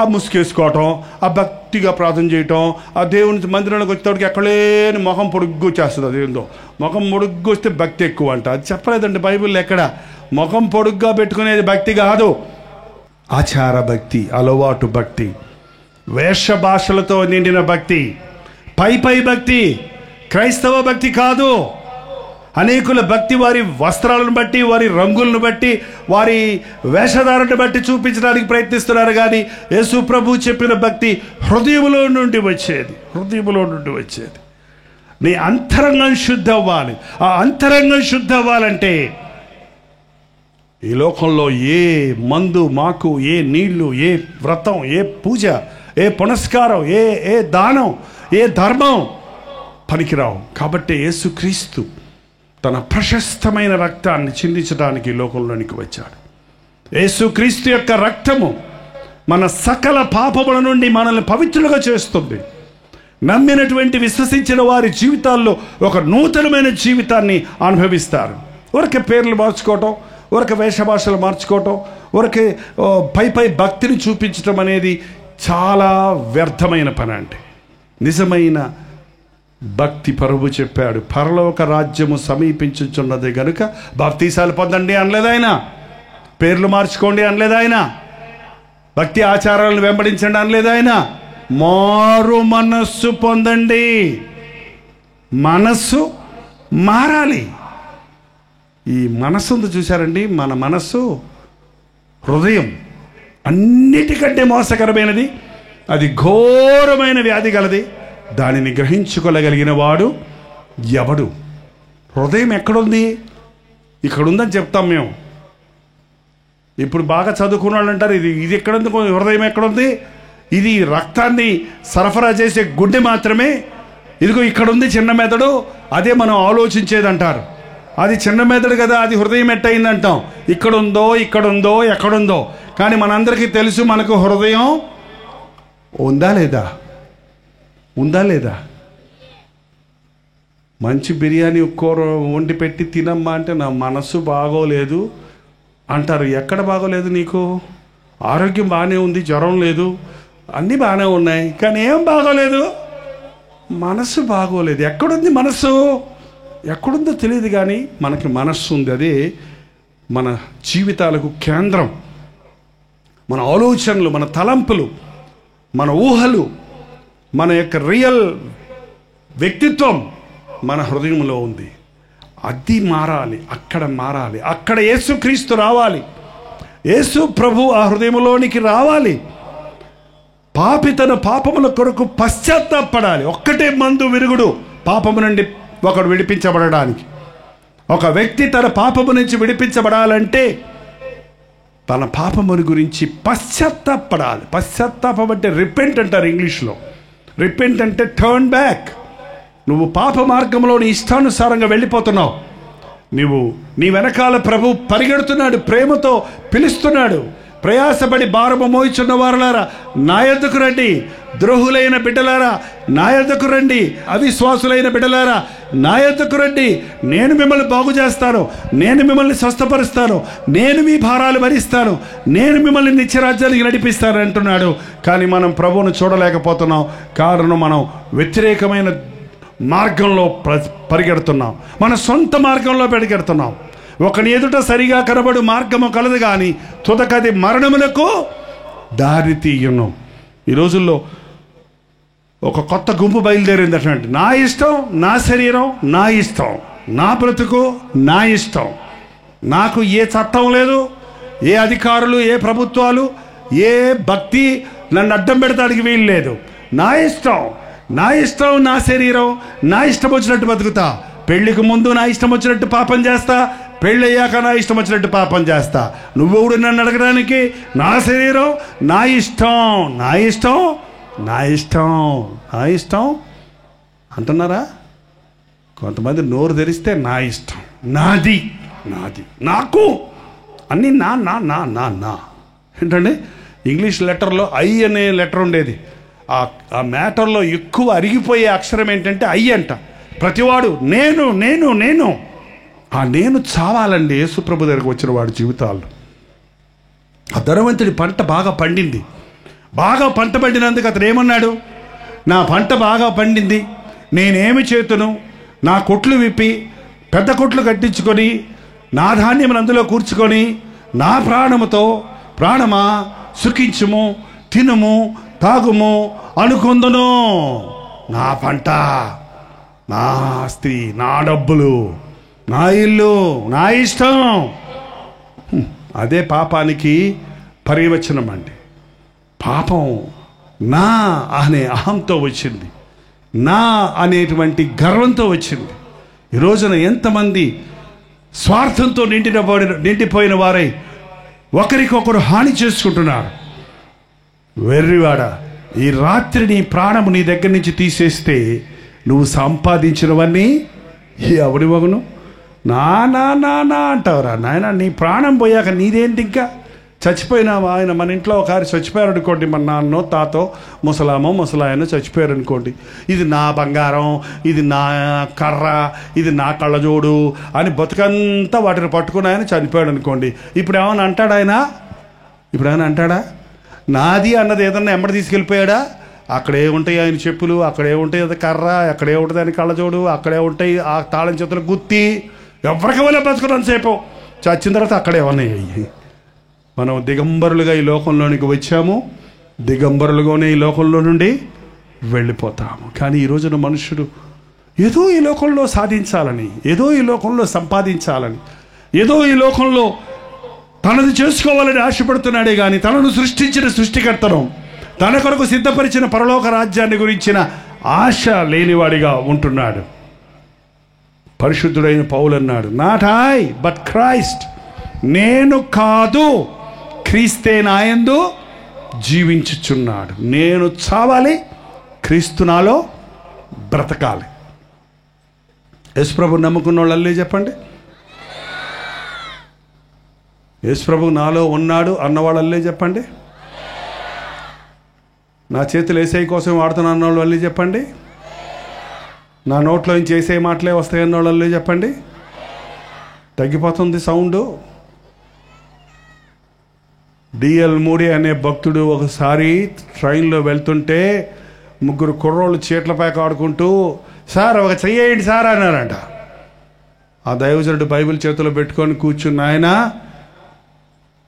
ఆ ముసుకేసుకోవటం, ఆ భక్తిగా ప్రార్థన చేయటం, ఆ దేవుని మందిరంలోకి వచ్చేటప్పటికి ఎక్కడలేని మొహం పొడుగ్గు వచ్చేస్తుంది. అదేందో మొహం పొడుగ్గు వస్తే భక్తి ఎక్కువ అంట. అది చెప్పలేదండి బైబిల్లో ఎక్కడ. ముఖం పొడుగ్గా పెట్టుకునేది భక్తి కాదు. ఆచార భక్తి, అలవాటు భక్తి, వేష భాషలతో నిండిన భక్తి, పై భక్తి, క్రైస్తవ భక్తి కాదు. అనేకుల భక్తి వారి వస్త్రాలను బట్టి, వారి రంగులను బట్టి, వారి వేషధారణను బట్టి చూపించడానికి ప్రయత్నిస్తున్నారు. కానీ యేసు ప్రభు చెప్పిన భక్తి హృదయంలో నుండి వచ్చేది. నీ అంతరంగం శుద్ధి అవ్వాలి. ఆ అంతరంగం శుద్ధి అవ్వాలంటే ఈ లోకంలో ఏ మందు మాకు, ఏ నీళ్లు, ఏ వ్రతం, ఏ పూజ, ఏ పునస్కారం, ఏ దానం, ఏ ధర్మం పనికిరావు. కాబట్టి యేసుక్రీస్తు తన ప్రశస్తమైన రక్తాన్ని చిందించడానికి లోకంలోనికి వచ్చాడు. యేసుక్రీస్తు యొక్క రక్తము మన సకల పాపముల నుండి మనల్ని పవిత్రులుగా చేస్తుంది. నమ్మినటువంటి విశ్వసించిన వారి జీవితాల్లో ఒక నూతనమైన జీవితాన్ని అనుభవిస్తారు. ఊరికే పేర్లు మార్చుకోవటం, ఊరికే వేషభాషలు మార్చుకోవటం, ఊరికే పై భక్తిని చూపించటం అనేది చాలా వ్యర్థమైన పని. అంటే నిజమైన భక్తి ప్రభువు చెప్పాడు, పరలోక రాజ్యము సమీపించుచున్నది గనుక బాప్తీసాలు పొందండి అనలేదు ఆయన, పేర్లు మార్చుకోండి అనలేదు ఆయన, భక్తి ఆచారాలను వెంబడించండి అనలేదు ఆయన, మారు మనస్సు పొందండి. మనస్సు మారాలి. ఈ మనస్సు ఉంది చూశారండి, మన మనస్సు, హృదయం అన్నిటికంటే మోసకరమైనది. అది ఘోరమైన వ్యాధి గలది. దానిని గ్రహించుకోగలిగిన వాడు ఎవడు? హృదయం ఎక్కడుంది? ఇక్కడుందని చెప్తాం మేము. ఇప్పుడు బాగా చదువుకున్న వాళ్ళు అంటారు ఇది ఎక్కడుంది, హృదయం ఎక్కడుంది? ఇది రక్తాన్ని సరఫరా చేసే గుండె మాత్రమే. ఇదిగో ఇక్కడుంది చిన్న మెదడు, అదే మనం ఆలోచించేది అంటారు. అది చిన్న మెదడు కదా, అది హృదయం ఎట్టయింది అంటాం. ఇక్కడుందో ఎక్కడుందో. కానీ మనందరికీ తెలుసు మనకు హృదయం ఉందా లేదా? మంచి బిర్యానీ కూర వండి పెట్టి తినమ్మా అంటే నా మనసు బాగోలేదు అంటారు. ఎక్కడ బాగోలేదు? నీకు ఆరోగ్యం బాగానే ఉంది, జ్వరం లేదు, అన్నీ బాగానే ఉన్నాయి, కానీ ఏం బాగోలేదు? మనసు బాగోలేదు. ఎక్కడుంది మనసు? ఎక్కడుందో తెలియదు, కానీ మనకి మనస్సు ఉంది. అదే మన జీవితాలకు కేంద్రం. మన ఆలోచనలు, మన తలంపులు, మన ఊహలు, మన యొక్క రియల్ వ్యక్తిత్వం మన హృదయంలో ఉంది. అది మారాలి. అక్కడ యేసుక్రీస్తు రావాలి. యేసు ప్రభు ఆ హృదయంలోనికి రావాలి. పాపి తన పాపముల కొరకు పశ్చాత్తాపడాలి. ఒక్కటే మందు విరుగుడు పాపము నుండి ఒకడు విడిపించబడడానికి. ఒక వ్యక్తి తన పాపము నుంచి విడిపించబడాలంటే తన పాపముని గురించి పశ్చాత్తాపడాలి. పశ్చాత్తాపం అంటే రిపెంట్ అంటారు ఇంగ్లీష్లో. రిపెంట్ అంటే టర్న్ బ్యాక్. నువ్వు పాప మార్గంలో నీ ఇష్టానుసారంగా వెళ్ళిపోతున్నావు. నీ వెనకాల ప్రభు పరిగెడుతున్నాడు, ప్రేమతో పిలుస్తున్నాడు. ప్రయాసపడి భారము మోయిచున్న వారులారా నా యొద్దకు రండి, ద్రోహులైన బిడ్డలారా నా యొద్దకు రండి, అవిశ్వాసులైన బిడ్డలారా నా యొద్దకు రండి, నేను మిమ్మల్ని బాగు చేస్తాను, నేను మిమ్మల్ని స్వస్థపరుస్తాను, నేను మీ భారాలు భరిస్తాను, నేను మిమ్మల్ని నిత్యరాజ్యానికి నడిపిస్తాను అంటున్నాడు. కానీ మనం ప్రభువును చూడలేకపోతున్నాం. కారణం మనం వ్యతిరేకమైన మార్గంలో పరిగెడుతున్నాం, మన సొంత మార్గంలో పరిగెడుతున్నాం. ఒకని ఎదుట సరిగా కనబడు మార్గము కలదు, కానీ తుదకది మరణములకు దారి తీయును. ఈ రోజుల్లో ఒక కొత్త గుంపు బయలుదేరింది. అటువంటి నా ఇష్టం, నా శరీరం, నా ఇష్టం, నా బ్రతుకు, నా ఇష్టం, నాకు ఏ చట్టం లేదు, ఏ అధికారులు, ఏ ప్రభుత్వాలు, ఏ భక్తి నన్ను అడ్డం పెడతానికి వీలు లేదు. నా ఇష్టం, నా శరీరం, నా ఇష్టం వచ్చినట్టు బతుకుతా. పెళ్లికి ముందు నా ఇష్టం వచ్చినట్టు పాపం చేస్తా, పెళ్ళయ్యాక నా ఇష్టం వచ్చినట్టు పాపం చేస్తా. నువ్వెవడు నన్ను అడగడానికి? నా శరీరం, నా ఇష్టం అంటున్నారా? కొంతమంది నోరు తెరిస్తే నా ఇష్టం, నాది, నాకు అన్నీ నా ఏంటండి? ఇంగ్లీష్ లెటర్లో ఐ అనే లెటర్ ఉండేది. ఆ మ్యాటర్లో ఎక్కువ అరిగిపోయే అక్షరం ఏంటంటే ఐ అంట. ప్రతివాడు నేను ఆ నేను చావాలండి యేసుప్రభు దగ్గరకు వచ్చిన వాడి జీవితాల్లో. ఆ ధనవంతుడి పంట బాగా పండింది. బాగా పంట పండినందుకు అతను ఏమన్నాడు? నా పంట బాగా పండింది, నేనేమి చేతును? నా కొట్లు విప్పి పెద్ద కొట్లు కట్టించుకొని నా ధాన్యమును అందులో కూర్చుకొని నా ప్రాణముతో, ప్రాణమా సుఖించుము, తినుము, తాగుము అనుకుందును. నా పంట, నా ఆస్తి, నా డబ్బులు, నా ఇల్లు, నా ఇష్టం. అదే పాపానికి పర్యవచనం అండి. పాపం నా అనే అహంతో వచ్చింది, నా అనేటువంటి గర్వంతో వచ్చింది. ఈ రోజున ఎంతమంది స్వార్థంతో నిండిపోయిన వారై ఒకరికొకరు హాని చేసుకుంటున్నారు. వెర్రివాడ, ఈ రాత్రి నీ ప్రాణము నీ దగ్గర నుంచి తీసేస్తే నువ్వు సంపాదించినవన్నీ ఎవడివగును? నా నా నా నా అంటావురా నాయన. నీ ప్రాణం పోయాక నీదేంటి? ఇంకా చచ్చిపోయినావా? ఆయన మన ఇంట్లో ఒకసారి చచ్చిపోయారు అనుకోండి, మన నాన్నో తాతో ముసలామో ముసలాయనో చచ్చిపోయారు అనుకోండి, ఇది నా బంగారం, ఇది నా కర్ర, ఇది నా కళ్ళజోడు అని బతుకంతా వాటిని పట్టుకుని ఆయన చనిపోయాడు అనుకోండి. ఇప్పుడు ఏమైనా అంటాడా ఆయన? ఇప్పుడు ఏమైనా అంటాడా? నాది అన్నది ఏదన్నా ఎంబడి తీసుకెళ్ళిపోయాడా? అక్కడే ఉంటాయి ఆయన చెప్పులు, అక్కడే ఉంటాయి అది కర్ర, అక్కడే ఉంటుంది ఆయన కళ్ళజోడు, అక్కడే ఉంటాయి ఆ తాళం చేతులు గుత్తి. ఎవరికి వెళ్ళే బతుకున్నంతసేపు చచ్చిన తర్వాత అక్కడే ఉన్నాయి. మనం దిగంబరులుగా ఈ లోకంలోనికి వచ్చాము, దిగంబరులుగానే ఈ లోకంలో నుండి వెళ్ళిపోతాము. కానీ ఈ రోజున మనుషుడు ఏదో ఈ లోకంలో సాధించాలని, ఏదో ఈ లోకంలో సంపాదించాలని, ఏదో ఈ లోకంలో తనది చేసుకోవాలని ఆశపడుతున్నాడే కానీ తనను సృష్టించిన సృష్టికర్తను, తన కొరకు సిద్ధపరిచిన పరలోక రాజ్యాన్ని గురించిన ఆశ లేనివాడిగా ఉంటున్నాడు. పరిశుద్ధుడైన పౌలు అన్నాడు, నాట్ ఐ బట్ క్రైస్ట్, నేను కాదు క్రీస్తే నాయందు జీవించుచున్నాడు. నేను చావాలి, క్రీస్తు నాలో బ్రతకాలి. యేసుప్రభు నమ్ముకున్న వాళ్ళు చెప్పండి. యేసుప్రభు నాలో ఉన్నాడు అన్నవాళ్ళే చెప్పండి. నా చేతులు ఏసై కోసం వాడుతున్నా అన్నవాళ్ళు వెళ్ళి చెప్పండి. నా నోట్లో నుంచి ఏసై మాటలే వస్తాయన్న వాళ్ళు చెప్పండి. తగ్గిపోతుంది సౌండ్. డిఎల్ మూడి అనే భక్తుడు ఒకసారి ట్రైన్లో వెళ్తుంటే ముగ్గురు కుర్రోళ్ళు చీట్లపై ఆడుకుంటూ, సార్ ఒక చెయ్యేయండి సార్ అన్నారంట. ఆ దైవజనుడు బైబిల్ చేతిలో పెట్టుకొని కూర్చున్న ఆయన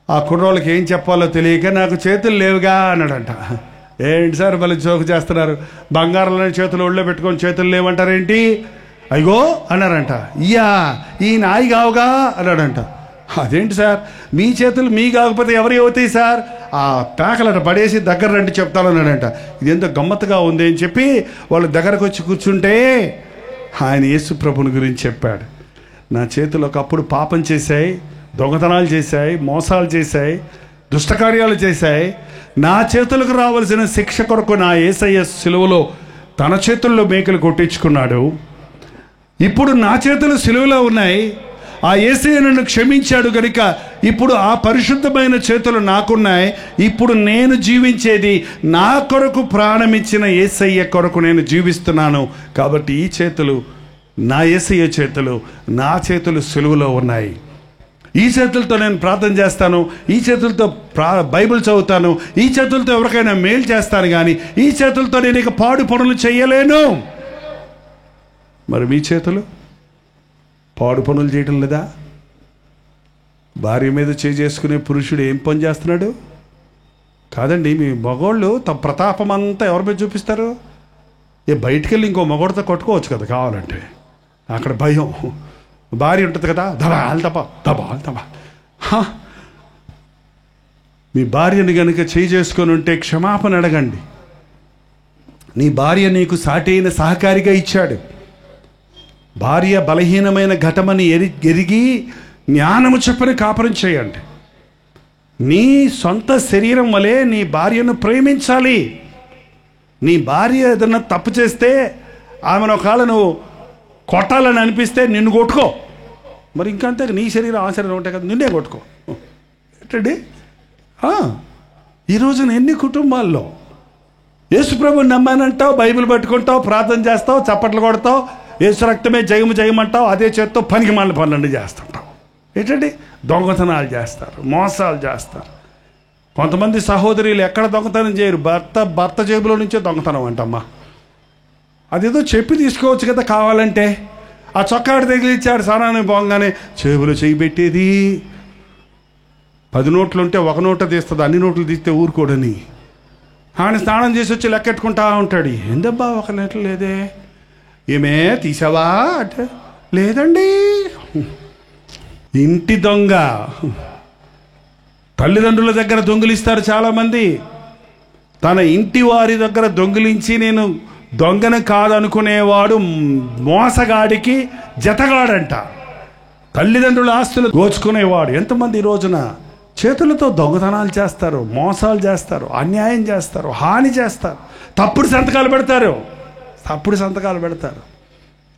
ఆ కుర్రోళ్ళకి ఏం చెప్పాలో తెలియక, నాకు చేతులు లేవుగా అన్నాడంట. ఏంటి సార్ మళ్ళీ జోకు చేస్తున్నారు, బంగారంలోని చేతులు ఒళ్ళో పెట్టుకొని చేతులు లేవంటారేంటి? అయ్యో అన్నారంట. ఇయ్యా ఈ నాయి కావుగా అన్నాడంట. అదేంటి సార్ మీ చేతులు మీ కాకపోతే ఎవరి అవుతాయి సార్? ఆ పేకలట పడేసి దగ్గర రండి చెప్తాను అన్నాడంట. ఇదెంతో గమ్మత్తుగా ఉంది అని చెప్పి వాళ్ళు దగ్గరకు వచ్చి కూర్చుంటే ఆయన యేసు ప్రభుని గురించి చెప్పాడు. నా చేతులు ఒకప్పుడు పాపం చేశాయి, దొంగతనాలు చేశాయి, మోసాలు చేశాయి, దుష్టకార్యాలు చేశాయి. నా చేతులకు రావాల్సిన శిక్ష కొరకు నా యేసయ్య సిలువలో తన చేతుల్లో మేకలు కొట్టించుకున్నాడు. ఇప్పుడు నా చేతులు సిలువలో ఉన్నాయి. ఆ యేసయ్య నన్ను క్షమించాడు కనుక ఇప్పుడు ఆ పరిశుద్ధమైన చేతులు నాకున్నాయి. ఇప్పుడు నేను జీవించేది నా కొరకు ప్రాణమిచ్చిన యేసయ్య కొరకు నేను జీవిస్తున్నాను. కాబట్టి ఈ చేతులు నా యేసయ్య చేతులు, నా చేతులు సిలువలో ఉన్నాయి. ఈ చేతులతో నేను ప్రార్థన చేస్తాను, ఈ చేతులతో బైబిల్ చదువుతాను, ఈ చేతులతో ఎవరికైనా మేలు చేస్తాను, కానీ ఈ చేతులతో నేను ఇక పాడు పనులు చేయలేను. మరి మీ చేతులు పాడు పనులు చేయటం లేదా? భార్య మీద చేసుకునే పురుషుడు ఏం పని చేస్తున్నాడు? కాదండి, మీ మగోళ్ళు తమ ప్రతాపం అంతా ఎవరి మీద చూపిస్తారు? బయటికి వెళ్ళి ఇంకో మగోడితో కొట్టుకోవచ్చు కదా కావాలంటే. అక్కడ భయం. భార్య ఉంటుంది కదా, దబాల్ తప దబాల్ తప. మీ భార్యని కనుక చేసుకొని ఉంటే క్షమాపణ అడగండి. నీ భార్య నీకు సాటి అయిన సహకారిగా ఇచ్చాడు. భార్య బలహీనమైన ఘటమని ఎరిగి జ్ఞానము చెప్పని కాపురం చేయండి. నీ సొంత శరీరం వలె నీ భార్యను ప్రేమించాలి. నీ భార్య ఏదన్నా తప్పు చేస్తే ఆమెను ఒకవేళ నువ్వు కొట్టాలని అనిపిస్తే నిన్ను కొట్టుకో. మరి ఇంకంతే, నీ శరీరం ఆ శరీరం ఉంటాయి కదా, నిన్నే కొట్టుకో. ఏంటండి ఈరోజున ఎన్ని కుటుంబాల్లో యేసుప్రభుని నమ్మానంటావు, బైబిల్ పట్టుకుంటావు, ప్రార్థన చేస్తావు, చప్పట్లు కొడతావు, యేసు రక్తమే జయము జయమంటావు, అదే చేత్తో పనికి మాలిన పనులన్నీ చేస్తుంటావు. ఏంటండి దొంగతనాలు చేస్తారు, మోసాలు చేస్తారు, కొంతమంది సహోదరులు ఎక్కడ దొంగతనం చేయరు, భర్త జేబులో నుంచే దొంగతనం అంటమ్మా. అదేదో చెప్పి తీసుకోవచ్చు కదా కావాలంటే. ఆ చొక్కాడు తగిలిచ్చాడు స్నానానికి పోగానే జేబులో చేయి పెట్టేది. 10 నోట్లు ఉంటే 1 నోట తీస్తుంది, అన్ని నోట్లు తీస్తే ఊరుకోడని. ఆయన స్నానం చేసి వచ్చి లెక్కెట్టుకుంటా ఉంటాడు. ఏందబ్బా 1 లీటర్ లేదే, ఏమే తీసావా అంటే లేదండి. ఇంటి దొంగ. తల్లిదండ్రుల దగ్గర దొంగిలిస్తారు చాలామంది. తన ఇంటి వారి దగ్గర దొంగిలించి నేను దొంగను కాదనుకునేవాడు మోసగాడికి జతగాడంట. తల్లిదండ్రుల ఆస్తులు దోచుకునేవాడు. ఎంతమంది ఈ రోజున చేతులతో దొంగతనాలు చేస్తారు, మోసాలు చేస్తారు, అన్యాయం చేస్తారు, హాని చేస్తారు, తప్పుడు సంతకాలు పెడతారు.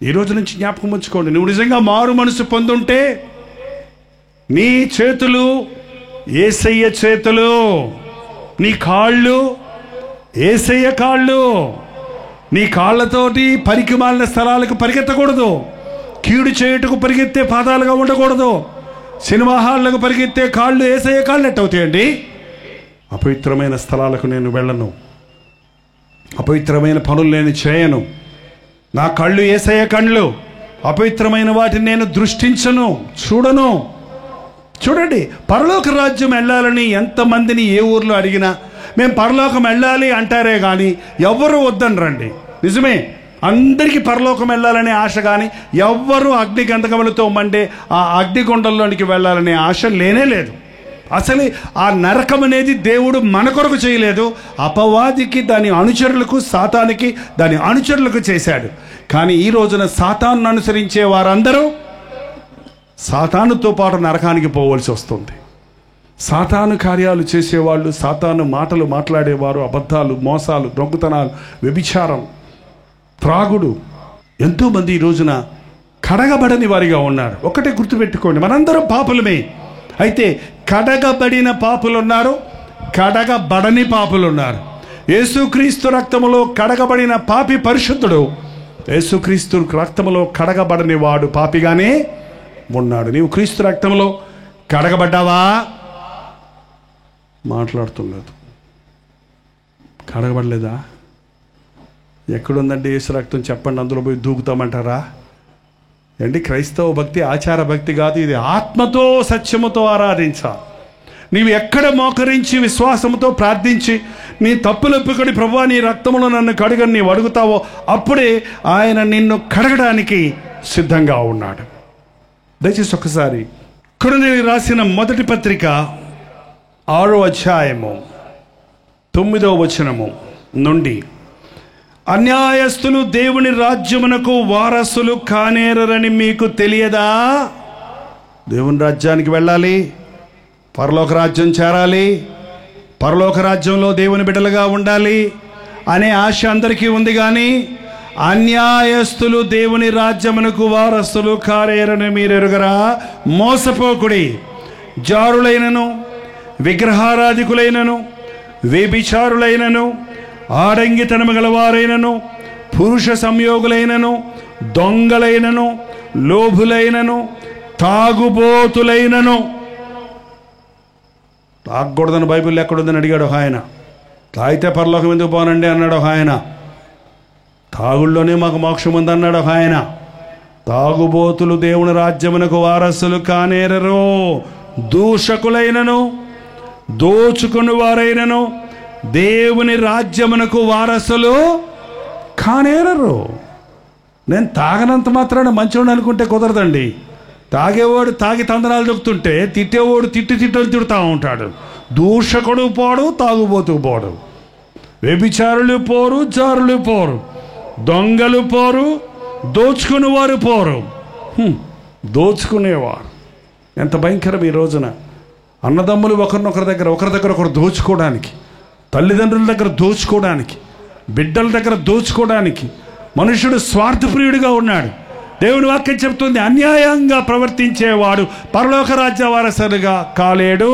ఈ రోజు నుంచి జ్ఞాపకం ఉంచుకోండి, నువ్వు నిజంగా మారు మనసు పొందుంటే నీ చేతులు యేసయ్య చేతులు, నీ కాళ్ళు యేసయ్య కాళ్ళు. నీ కాళ్ళతోటి పనికి మాలిన స్థలాలకు పరిగెత్తకూడదు. కీడు చేయుటకు పరిగెత్తే పాదాలుగా ఉండకూడదు. సినిమా హాళ్లకు పరిగెత్తే కాళ్ళు యేసయ్య కాళ్ళు ఎట్టవుతాయండి? అపవిత్రమైన స్థలాలకు నేను వెళ్ళను, అపవిత్రమైన పనులు నేను చేయను. నా కళ్ళు యేసయ్య కళ్ళు. అపవిత్రమైన వాటిని నేను దృష్టించను, చూడను. చూడండి, పరలోక రాజ్యం వెళ్ళాలని ఎంతమందిని ఏ ఊర్లో అడిగినా మేము పరలోకం వెళ్ళాలి అంటారే కానీ ఎవ్వరూ వద్దని రండి. నిజమే, అందరికీ పరలోకం వెళ్ళాలనే ఆశ, కానీ ఎవ్వరూ అగ్ని గంధకములతో మండే ఆ అగ్నిగుండంలోనికి వెళ్ళాలనే ఆశ లేనే లేదు. అసలు ఆ నరకం అనేది దేవుడు మన కొరకు చేయలేదు, అపవాదికి, దాని అనుచరులకు, సాతానికి, దాని అనుచరులకు చేశాడు. కానీ ఈ రోజున సాతాను అనుసరించే వారందరూ సాతానుతో పాటు నరకానికి పోవలసి వస్తుంది. సాతాను కార్యాలు చేసేవాళ్ళు, సాతాను మాటలు మాట్లాడేవారు, అబద్ధాలు, మోసాలు, దొంగతనాలు, వ్యభిచారం, త్రాగుడు, ఎంతోమంది ఈ రోజున కడగబడని వారిగా ఉన్నారు. ఒకటే గుర్తుపెట్టుకోండి, మనందరం పాపులమే. అయితే కడగబడిన పాపులున్నారు, కడగబడని పాపులున్నారు. యేసుక్రీస్తు రక్తములో కడగబడిన పాపి పరిశుద్ధుడు, యేసుక్రీస్తు రక్తములో కడగబడని వాడు పాపిగానే ఉన్నాడు. నీవు క్రీస్తు రక్తంలో కడగబడ్డావా? మాట్లాడుతులేదు. కడగబడలేదా? ఎక్కడుందండి యేసు రక్తం చెప్పండి, అందులో పోయి దూకుతామంటారా? ఏంటి, క్రైస్తవ భక్తి ఆచార భక్తి కాదు, ఇది ఆత్మతో సత్యముతో ఆరాధించాలి. నీవు ఎక్కడ మోకరించి విశ్వాసంతో ప్రార్థించి నీ తప్పులొప్పుకొని ప్రభువా నీ రక్తములో నన్ను కడుగని నీవు అడుగుతావో అప్పుడే ఆయన నిన్ను కడగడానికి సిద్ధంగా ఉన్నాడు. దయచేసి ఒకసారి కొరింథీయులకు రాసిన మొదటి పత్రిక 6వ అధ్యాయము 9వ వచనము నుండి, అన్యాయస్తులు దేవుని రాజ్యమునకు వారసులు కానేరని మీకు తెలియదా? దేవుని రాజ్యానికి వెళ్ళాలి, పరలోక రాజ్యం చేరాలి, పరలోక రాజ్యంలో దేవుని బిడ్డలుగా ఉండాలి అనే ఆశ అందరికీ ఉంది. కానీ అన్యాయస్తులు దేవుని రాజ్యమునకు వారసులు కారేరని మీరెరుగరా? మోసపోకుడి. జారులైనను, విగ్రహారాధికులైనను, వ్యభిచారులైనను, ఆడంగితనము గలవారైనను, పురుష సంయోగులైనను, దొంగలైనను, లోభులైనను, తాగుబోతులైనను. తాగకూడదని బైబిల్ ఎక్కడుందని అడిగాడు ఒక ఆయన. తాగితే పరలోకం ఎందుకు పోనండి అన్నాడు ఒక ఆయన. తాగుల్లోనే మాకు మోక్షం ఉందన్నాడు ఒక ఆయన. తాగుబోతులు దేవుని రాజ్యమునకు వారసులు కానేరరు. దూషకులైనను, దోచుకుని వారైనను దేవుని రాజ్యమునకు వారసులు కానేరరు. నేను తాగనంత మాత్రాన మంచివాడు అనుకుంటే కుదరదండి. తాగేవాడు తాగి తందనాలు దొక్కుతుంటే తిట్టేవాడు తిట్టని తిడుతూ ఉంటాడు. దూషకుడు పోడు, తాగుబోతూ పోడు, వ్యభిచారులు పోరు, జారులు పోరు, దొంగలు పోరు, దోచుకునేవారు పోరు. దోచుకునేవారు ఎంత భయంకరం ఈ రోజున. అన్నదమ్ములు ఒకరి దగ్గర ఒకరు దోచుకోవడానికి, తల్లిదండ్రుల దగ్గర దోచుకోవడానికి, బిడ్డల దగ్గర దోచుకోవడానికి మనుషుడు స్వార్థప్రియుడిగా ఉన్నాడు. దేవుని వాక్యం చెప్తుంది, అన్యాయంగా ప్రవర్తించేవాడు పరలోక రాజ్య వారసులుగా కాలేడు.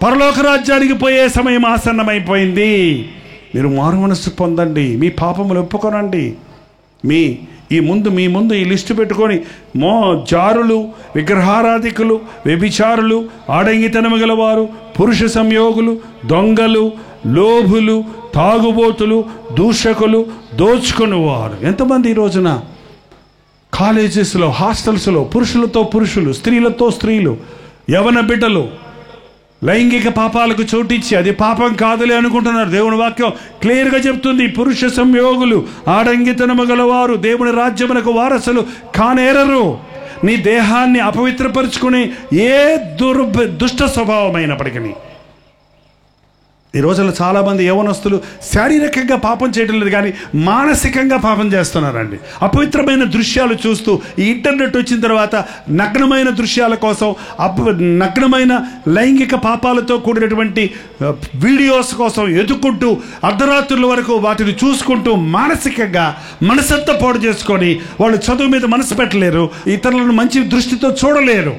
పరలోక రాజ్యానికి పోయే సమయం ఆసన్నమైపోయింది. మీరు మారు మనస్సు పొందండి, మీ పాపములు ఒప్పుకొనండి. మీ ముందు ఈ లిస్టు పెట్టుకొని జారులు, విగ్రహారాధికులు, వ్యభిచారులు, ఆడంగితనము గలవారు, పురుష సంయోగులు, దొంగలు, లోభులు, తాగుబోతులు, దూషకులు, దోచుకునేవారు. ఎంతమంది ఈ రోజున కాలేజెస్లో, హాస్టల్స్లో పురుషులతో పురుషులు, స్త్రీలతో స్త్రీలు, యవన బిడ్డలు లైంగిక పాపాలకు చోటిచ్చి అది పాపం కాదులే అనుకుంటున్నారు. దేవుని వాక్యం క్లియర్గా చెప్తుంది, పురుష సంయోగులు, ఆడంగితనము గలవారు దేవుని రాజ్యమునకు వారసులు కానేరరు. నీ దేహాన్ని అపవిత్రపరుచుకునే ఏ దుష్ట స్వభావమైనప్పటికీ. ఈ రోజుల్లో చాలామంది యవనస్తులు శారీరకంగా పాపం చేయడం లేదు, కానీ మానసికంగా పాపం చేస్తున్నారండి. అపవిత్రమైన దృశ్యాలు చూస్తూ, ఈ ఇంటర్నెట్ వచ్చిన తర్వాత నగ్నమైన దృశ్యాల కోసం, నగ్నమైన లైంగిక పాపాలతో కూడినటువంటి వీడియోస్ కోసం ఎదుక్కుంటూ అర్ధరాత్రుల వరకు వాటిని చూసుకుంటూ మానసికంగా మనసంతా పాడు చేసుకొని వాళ్ళు చదువు మీద మనసు పెట్టలేరు, ఇతరులను మంచి దృష్టితో చూడలేరు.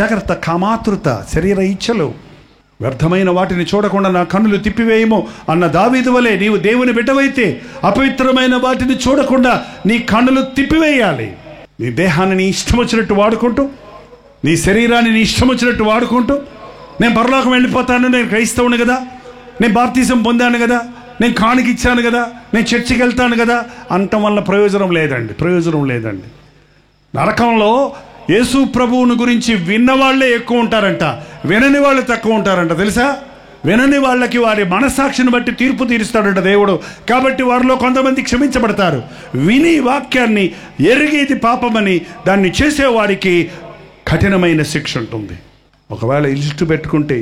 జాగ్రత్త. కామాతృత, శరీర ఇచ్ఛలు, వ్యర్థమైన వాటిని చూడకుండా నా కన్నులు తిప్పివేయము అన్న దావీదు వలె నీవు దేవుని బిడ్డవైతే అపవిత్రమైన వాటిని చూడకుండా నీ కన్నులు తిప్పివేయాలి. నీ దేహాన్ని నీ ఇష్టం వచ్చినట్టు వాడుకుంటూ, నీ శరీరాన్ని నీ ఇష్టం వచ్చినట్టు వాడుకుంటూ, నేను పరలోకం వెళ్ళిపోతాను, నేను క్రైస్తవుని కదా, నేను బాప్తిజం పొందాను కదా, నేను కానుక ఇచ్చాను కదా, నేను చర్చికి వెళ్తాను కదా అనటం వల్ల ప్రయోజనం లేదండి. నరకంలో యేసు ప్రభువుని గురించి విన్నవాళ్లే ఎక్కువ ఉంటారంట, వినని వాళ్ళు తక్కువ ఉంటారంట. తెలుసా? వినని వాళ్ళకి వారి మనస్సాక్షిని బట్టి తీర్పు తీరుస్తాడంట దేవుడు. కాబట్టి వారిలో కొంతమంది క్షమించబడతారు. విని వాక్యాన్ని ఎరిగి ఇది పాపమని దాన్ని చేసేవారికి కఠినమైన శిక్ష ఉంటుంది. ఒకవేళ ఇల్లు పెట్టుకుంటే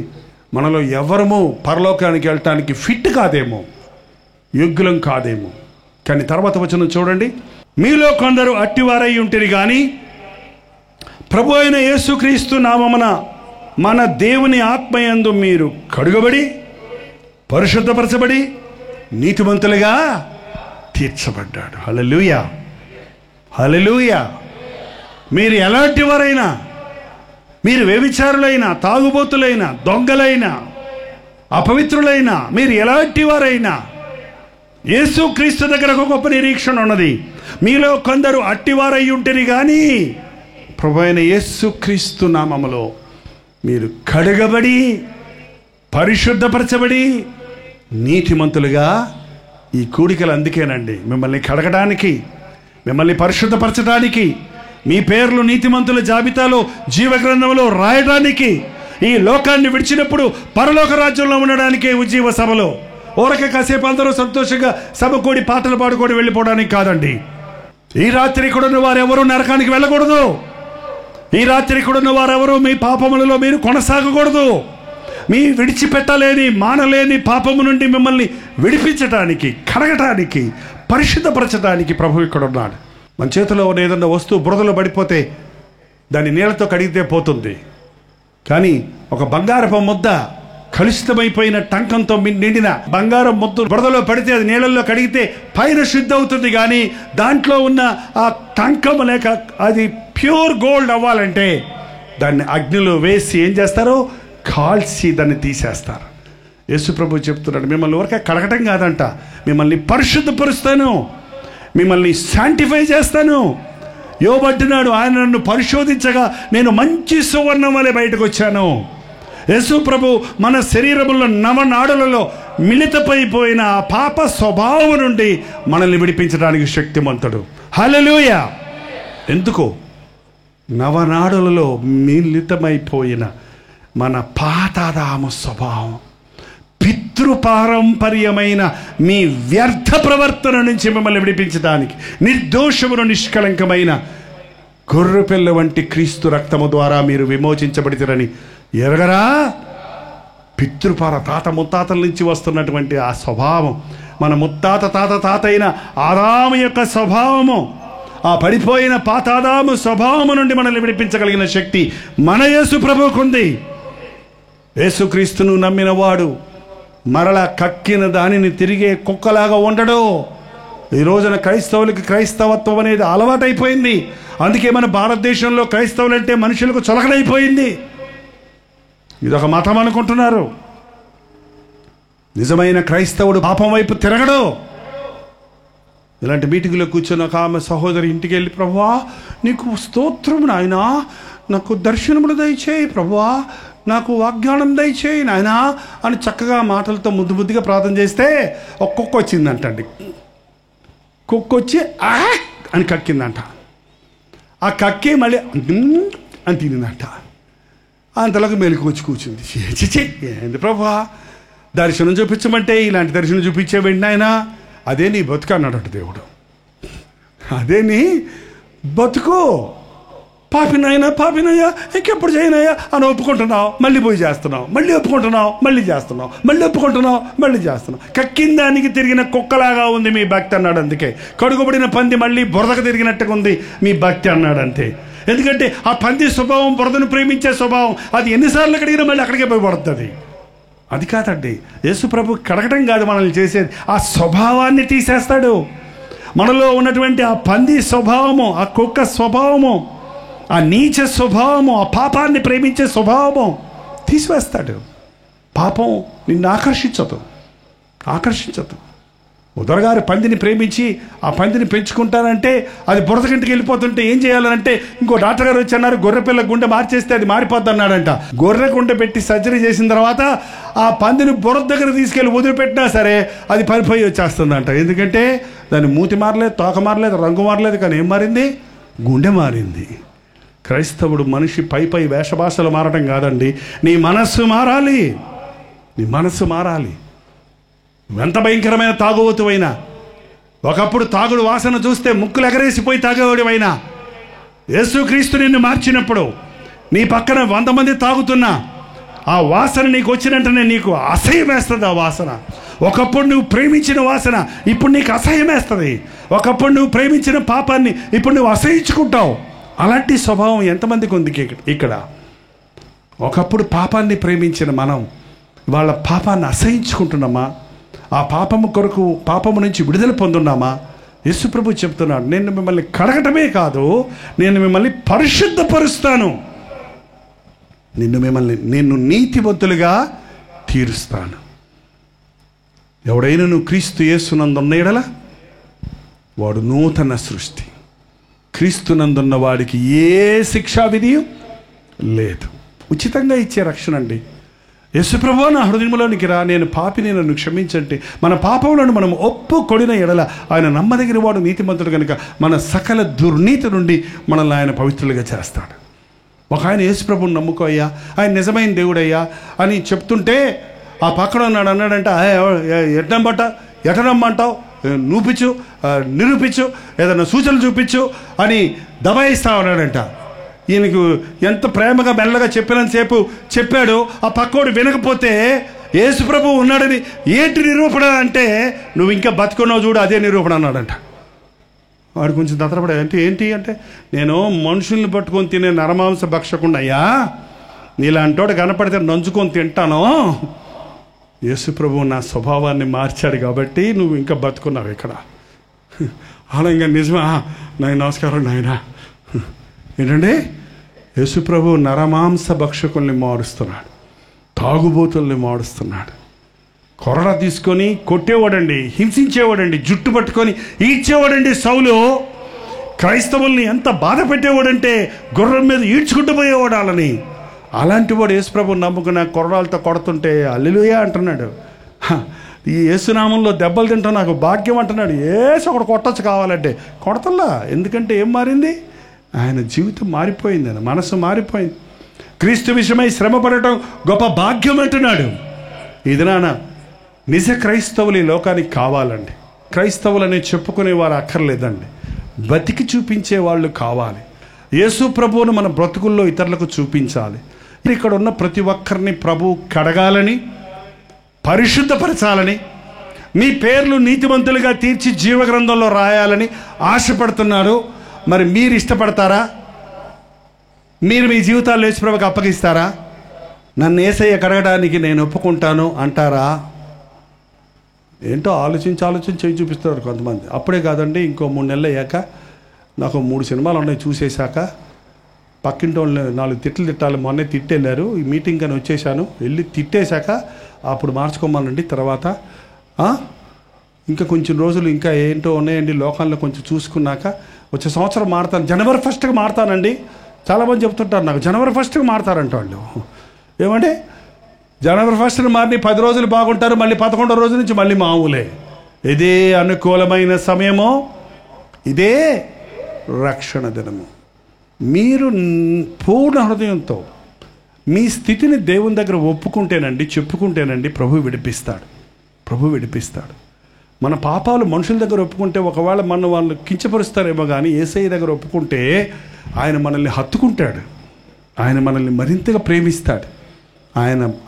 మనలో ఎవరము పరలోకానికి వెళ్ళటానికి ఫిట్ కాదేమో, యోగ్యులం కాదేమో. కానీ తర్వాత వచనం చూడండి, మీలో కొందరు అట్టివారై ఉంటేరి కానీ ప్రభు అయిన యేసుక్రీస్తు నామమున మన దేవుని ఆత్మయందు మీరు కడుగబడి పరిశుద్ధపరచబడి నీతిమంతులుగా తీర్చబడ్డాడు. హల్లెలూయా, హల్లెలూయా. మీరు ఎలాంటి వారైనా, మీరు వ్యభిచారులైనా, తాగుబోతులైనా, దొంగలైనా, అపవిత్రులైనా, మీరు ఎలాంటి వారైనా యేసుక్రీస్తు దగ్గర ఒక గొప్ప నిరీక్షణ ఉన్నది. మీలో కొందరు అట్టివారై ఉంటేరి కానీ ప్రభు అయిన యేసుక్రీస్తు నామములో మీరు కడగబడి పరిశుద్ధపరచబడి నీతిమంతులుగా. ఈ కూడికలు అందుకేనండి, మిమ్మల్ని కడగడానికి, మిమ్మల్ని పరిశుద్ధపరచడానికి, మీ పేర్లు నీతిమంతుల జాబితాలో జీవగ్రంథంలో రాయడానికి, ఈ లోకాన్ని విడిచినప్పుడు పరలోక రాజ్యంలో ఉండడానికే ఉజ్జీవ సభలో ఊరకే కాసేపు అందరూ సంతోషంగా సభ కూడి పాటలు పాడుకొని వెళ్ళిపోవడానికి కాదండి. ఈ రాత్రి కూడా వారెవరూ నరకానికి వెళ్ళకూడదు. ఈ రాత్రి కూడా వారెవరూ మీ పాపములలో మీరు కొనసాగకూడదు. మీ విడిచిపెట్టలేని, మానలేని పాపము నుండి మిమ్మల్ని విడిపించడానికి, కడగటానికి, పరిశుద్ధపరచడానికి ప్రభు ఇక్కడ ఉన్నాడు. మన చేతిలో ఏదన్నా వస్తువు బురదలో పడిపోతే దాన్ని నీళ్ళతో కడిగితే పోతుంది. కానీ ఒక బంగారపు ముద్ద కలుషితమైపోయిన టంకంతో నిండిన బంగారం ముద్దు బురదలో పడితే అది నీళ్ళల్లో కడిగితే పైన శుద్ధి అవుతుంది, కానీ దాంట్లో ఉన్న ఆ టంకం లేక అది ప్యూర్ గోల్డ్ అవ్వాలంటే దాన్ని అగ్నిలో వేసి ఏం చేస్తారో కాల్చి దాన్ని తీసేస్తారు. యేసు ప్రభు చెప్తున్నాడు, మిమ్మల్ని ఊరికే కడగటం కాదంట, మిమ్మల్ని పరిశుద్ధపరుస్తాను, మిమ్మల్ని శాంటిఫై చేస్తాను. యోబు అంటున్నాడు, ఆయన నన్ను పరిశోధించగా నేను మంచి సువర్ణం వలె బయటకు వచ్చాను. యేసు ప్రభు మన శరీరములో నవనాడులలో మిళితమైపోయిన ఆ పాప స్వభావం నుండి మనల్ని విడిపించడానికి శక్తిమంతుడు. హల్లెలూయా. ఎందుకు? నవనాడులలో మిళితమైపోయిన మన పాతాదాము స్వభావం, పితృపారంపర్యమైన మీ వ్యర్థ ప్రవర్తన నుంచి మిమ్మల్ని విడిపించడానికి, నిర్దోషమును నిష్కళంకమైన గొర్రెపిల్ల వంటి క్రీస్తు రక్తము ద్వారా మీరు విమోచించబడితరని ఎరగరా? తాత ముత్తాతల నుంచి వస్తున్నటువంటి ఆ స్వభావం, మన తాత అయిన ఆదాము యొక్క స్వభావము, ఆ పడిపోయిన పాతాదాము స్వభావము నుండి మనల్ని విడిపించగలిగిన శక్తి మన యేసు ప్రభువుకుంది. యేసుక్రీస్తును నమ్మిన వాడు మరలా కక్కిన దానిని తిరిగే కుక్కలాగా ఉండడు. ఈ రోజున క్రైస్తవులకి క్రైస్తవత్వం అనేది అలవాటైపోయింది. అందుకే మన భారతదేశంలో క్రైస్తవులంటే మనుషులకు చులకనైపోయింది. ఇదొక మతం అనుకుంటున్నారు. నిజమైన క్రైస్తవుడు పాపం వైపు తిరగడు. ఇలాంటి మీటింగ్లో కూర్చొని ఒక ఆమె సహోదరి ఇంటికి వెళ్ళి, ప్రభువా నీకు స్తోత్రం నాయనా, నాకు దర్శనములు దయచేయి ప్రభువా, నాకు వాగ్దానం దయచేయి నాయనా అని చక్కగా మాటలతో ముద్దుగా ప్రార్థన చేస్తే ఒక కుక్క వచ్చిందంటండి. కుక్క వచ్చి అని కక్కిందంట. ఆ కక్కి మళ్ళీ అని తినిందంట. అంతలోకి మెలకు వచ్చి కూర్చుంది. చిచి ఏంది ప్రభువా దర్శనం చూపించమంటే ఇలాంటి దర్శనం చూపించేవండి ఆయన, అదే నీ బతుకు అన్నాడట దేవుడు. అదే నీ బతుకు. పాపినయ్యా ఇంకెప్పుడు చేయనయ్యా అని ఒప్పుకుంటున్నావు, మళ్ళీ పోయి చేస్తున్నావు, మళ్ళీ ఒప్పుకుంటున్నావు, మళ్ళీ చేస్తున్నావు, మళ్ళీ ఒప్పుకుంటున్నావు, మళ్ళీ చేస్తున్నావు. కక్కిన దానికి తిరిగిన కుక్కలాగా ఉంది మీ భక్తి అన్నాడు. అందుకే కడుగుబడిన పంది మళ్ళీ బురదకు తిరిగినట్టుగా ఉంది మీ భక్తి అన్నాడు. అంతే. ఎందుకంటే ఆ పంది స్వభావం, బురదను ప్రేమించే స్వభావం, అది ఎన్నిసార్లు కడిగినా మళ్ళీ అక్కడికే పోయి పడుతుంది. అది కాదండి, యేసు ప్రభు కడగటం కాదు మనల్ని చేసేది, ఆ స్వభావాన్ని తీసేస్తాడు. మనలో ఉన్నటువంటి ఆ పంది స్వభావము, ఆ కుక్క స్వభావము, ఆ నీచ స్వభావము, ఆ పాపాన్ని ప్రేమించే స్వభావము తీసివేస్తాడు. పాపం నిన్ను ఆకర్షించదు. ఉదరగారు పందిని ప్రేమించి ఆ పందిని పెంచుకుంటానంటే అది బురద గంటికి వెళ్ళిపోతుంటే ఏం చేయాలంటే, ఇంకో డాక్టర్ గారు వచ్చి అన్నారు గొర్రె గుండె మార్చేస్తే అది మారిపోద్ది అన్నాడంట. గొర్రె గుండె పెట్టి సర్జరీ చేసిన తర్వాత ఆ పందిని బురద దగ్గర తీసుకెళ్ళి వదిలిపెట్టినా సరే అది పడిపోయి వచ్చేస్తుందంట. ఎందుకంటే దాని మూతి మారలేదు, తోక మారలేదు, రంగు మారలేదు, కానీ ఏం మారింది? గుండె మారింది. క్రైస్తవుడు మనిషి పై వేషభాషలు మారటం కాదండి, నీ మనస్సు మారాలి. నీ మనస్సు మారాలి. ఎంత భయంకరమైన తాగుబోతువైనా, ఒకప్పుడు తాగుడు వాసన చూస్తే ముక్కులు ఎగరేసిపోయి తాగేవాడివైనా, యేసుక్రీస్తు నిన్ను మార్చినప్పుడు నీ పక్కన 100 మంది తాగుతున్నా ఆ వాసన నీకు వచ్చినట్టునే నీకు అసహ్యం వేస్తుంది. ఆ వాసన ఒకప్పుడు నువ్వు ప్రేమించిన వాసన ఇప్పుడు నీకు అసహ్యం వేస్తుంది. ఒకప్పుడు నువ్వు ప్రేమించిన పాపాన్ని ఇప్పుడు నువ్వు అసహించుకుంటావు. అలాంటి స్వభావం ఎంతమందికి ఉంది ఇక్కడ? ఒకప్పుడు పాపాన్ని ప్రేమించిన మనం వాళ్ళ పాపాన్ని అసహించుకుంటున్నామా? ఆ పాపము నుంచి విడుదల పొందున్నామా? యేసుప్రభు చెప్తున్నాడు, నేను మిమ్మల్ని కడగటమే కాదు, నేను మిమ్మల్ని పరిశుద్ధపరుస్తాను, నిన్ను నీతివంతులుగా తీరుస్తాను. ఎవడైనా నువ్వు క్రీస్తు యేసునందున్న యెడల వాడు నూతన సృష్టి. క్రీస్తునందున్న వాడికి ఏ శిక్షా విధి లేదు. ఉచితంగా ఇచ్చే రక్షణ అండి. యేసుప్రభువా నా హృదయంలోనికి రా, నేను పాపిని, నన్ను క్షమించండి. మన పాపములను మనం ఒప్పుకొనిన ఎడల ఆయన నమ్మదగిన వాడు, నీతిమంతుడు కనుక మన సకల దుర్నీతి నుండి మనల్ని ఆయన పవిత్రులుగా చేస్తాడు. ఒక ఆయన యేసుప్రభుని నమ్ముకో అయ్యా, ఆయన నిజమైన దేవుడయ్యా అని చెప్తుంటే ఆ పక్కన ఉన్నాడు అన్నాడంట, ఎటనమ్మంటావు, చూపించు, నిరూపించు, ఏదైనా సూచనలు చూపించు అని దబాయిస్తా ఉన్నాడంట. ఈయనకు ఎంత ప్రేమగా మెల్లగా చెప్పినంతసేపు చెప్పాడు. ఆ పక్కోడు వినకపోతే యేసుప్రభు ఉన్నాడని ఏంటి నిరూపణ అంటే, నువ్వు ఇంకా బతుకున్నావు చూడు, అదే నిరూపణ అన్నాడంట. వాడు కొంచెం దత్తపడే, అంటే ఏంటి అంటే, నేను మనుషుల్ని పట్టుకొని తినే నరమాంస భక్షకుండా అయ్యా, నీలాంటోడు కనపడితే నంచుకొని తింటాను. యేసుప్రభు నా స్వభావాన్ని మార్చాడు కాబట్టి నువ్వు ఇంకా బతుకున్నావు ఇక్కడ. అలా ఇంకా నిజమా నాయన, నమస్కారం నాయన. ఏంటంటే యేసుప్రభు నరమాంస భక్షకుల్ని మారుస్తున్నాడు, తాగుబోతుల్ని మారుస్తున్నాడు. కొరడ తీసుకొని కొట్టేవాడండి, హింసించేవాడండి, జుట్టు పట్టుకొని ఈడ్చేవాడండి. సౌలు క్రైస్తవుల్ని ఎంత బాధ పెట్టేవాడంటే గుర్రం మీద ఈడ్చుకుంటూ పోయేవాడు వాళ్ళని. అలాంటి వాడు యేసుప్రభు నమ్ముకున్న కొరడాలతో కొడుతుంటే హల్లెలూయా అంటున్నాడు. ఈ యేసునామంలో దెబ్బలు తింటాం నాకు భాగ్యం అంటున్నాడు. ఏసు ఒకడు కొట్టచ్చు కావాలంటే కొడతల్లా. ఎందుకంటే ఏం మారింది? ఆయన జీవితం మారిపోయింది, ఆయన మనసు మారిపోయింది. క్రీస్తు విషయమై శ్రమ పడటం గొప్ప భాగ్యం అంటున్నాడు. ఇది నాన్న నిజ క్రైస్తవులు ఈ లోకానికి కావాలండి. క్రైస్తవులని చెప్పుకునేవారు అక్కర్లేదండి, బతికి చూపించే వాళ్ళు కావాలి. యేసు ప్రభువును మన బ్రతుకుల్లో ఇతరులకు చూపించాలి. ఇక్కడ ఉన్న ప్రతి ఒక్కరిని ప్రభు కడగాలని, పరిశుద్ధపరచాలని, మీ పేర్లు నీతిమంతులుగా తీర్చి జీవగ్రంథంలో రాయాలని ఆశపడుతున్నారు. మరి మీరు ఇష్టపడతారా? మీరు మీ జీవితాల్లో యేసు ప్రభువుకి అప్పగిస్తారా? నన్ను యేసయ్య కడగడానికి నేను ఒప్పుకుంటాను అంటారా? ఏంటో ఆలోచించి చేయి చూపిస్తారు కొంతమంది. అప్పుడే కాదండి, ఇంకో 3 నెలలు అయ్యాక, నాకు 3 సినిమాలు ఉన్నాయి చూసేశాక, పక్కింటి వాళ్ళు 4 తిట్లు తిట్టాలి, మొన్నే తిట్టెళ్ళారు, ఈ మీటింగ్ అని వచ్చేసాను, వెళ్ళి తిట్టేశాక అప్పుడు మార్చుకోమనండి. తర్వాత ఇంకా కొంచెం రోజులు ఇంకా ఏంటో ఉన్నాయండి లోకంలో, కొంచెం చూసుకున్నాక వచ్చే సంవత్సరం మారుతాను, జనవరి 1కి మారుతానండి. చాలామంది చెప్తుంటారు నాకు, జనవరి 1కి మారుతారంట వాళ్ళు. ఏమంటే జనవరి 1ని మారిని 10 రోజులు బాగుంటారు, మళ్ళీ 11వ రోజు నుంచి మళ్ళీ మామూలే. ఇదే అనుకూలమైన సమయము, ఇదే రక్షణ దినము. మీరు పూర్ణ హృదయంతో మీ స్థితిని దేవుని దగ్గర ఒప్పుకుంటేనండి, చెప్పుకుంటేనండి ప్రభు విడిపిస్తాడు. ప్రభు విడిపిస్తాడు. మన పాపాలు మనుషుల దగ్గర ఒప్పుకుంటే ఒకవేళ మన వాళ్ళు కించపరుస్తారేమో, కానీ యేసయ్య దగ్గర ఒప్పుకుంటే ఆయన మనల్ని హత్తుకుంటాడు. ఆయన మనల్ని మరింతగా ప్రేమిస్తాడు.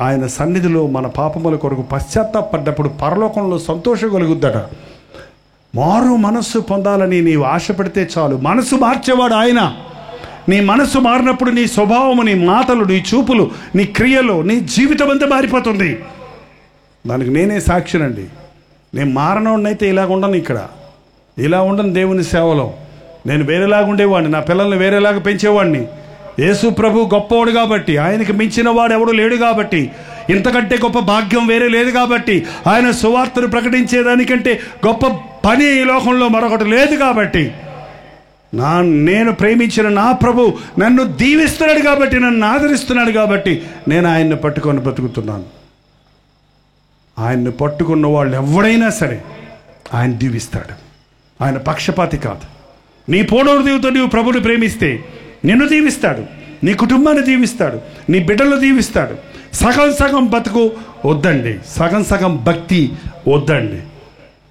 ఆయన సన్నిధిలో మన పాపముల కొరకు పశ్చాత్తాపడ్డప్పుడు పరలోకంలో సంతోషం కలుగుద్దట. మారు మనస్సు పొందాలని నీవు ఆశపడితే చాలు, మనసు మార్చేవాడు ఆయన. నీ మనసు మారినప్పుడు నీ స్వభావము, నీ మాటలు, నీ చూపులు, నీ క్రియలు, నీ జీవితం అంతా మారిపోతుంది. దానికి నేనే సాక్షినండి. నేను మారనోడినైతే ఇలాగ ఉండను, ఇక్కడ ఇలా ఉండను. దేవుని సేవలో నేను వేరేలాగా ఉండేవాడిని, నా పిల్లల్ని వేరేలాగా పెంచేవాడిని. యేసు ప్రభు గొప్పవాడు కాబట్టి, ఆయనకి మించిన వాడు ఎవడు లేడు కాబట్టి, ఇంతకంటే గొప్ప భాగ్యం వేరే లేదు కాబట్టి, ఆయన సువార్తను ప్రకటించేదానికంటే గొప్ప పని ఈ లోకంలో మరొకటి లేదు కాబట్టి, నేను ప్రేమించిన నా ప్రభు నన్ను దీవిస్తున్నాడు కాబట్టి, నన్ను ఆదరిస్తున్నాడు కాబట్టి నేను ఆయన్ని పట్టుకొని బ్రతుకుతున్నాను. ఆయన్ని పట్టుకున్న వాళ్ళు ఎవడైనా సరే ఆయన దీవిస్తాడు. ఆయన పక్షపాతి కాదు. నీ పూర్ణ హృదయంతో నీవు ప్రభుని ప్రేమిస్తే నిన్ను దీవిస్తాడు, నీ కుటుంబాన్ని దీవిస్తాడు, నీ బిడ్డలు దీవిస్తాడు. సగం సగం బతుకు వద్దండి, సగం సగం భక్తి వద్దండి.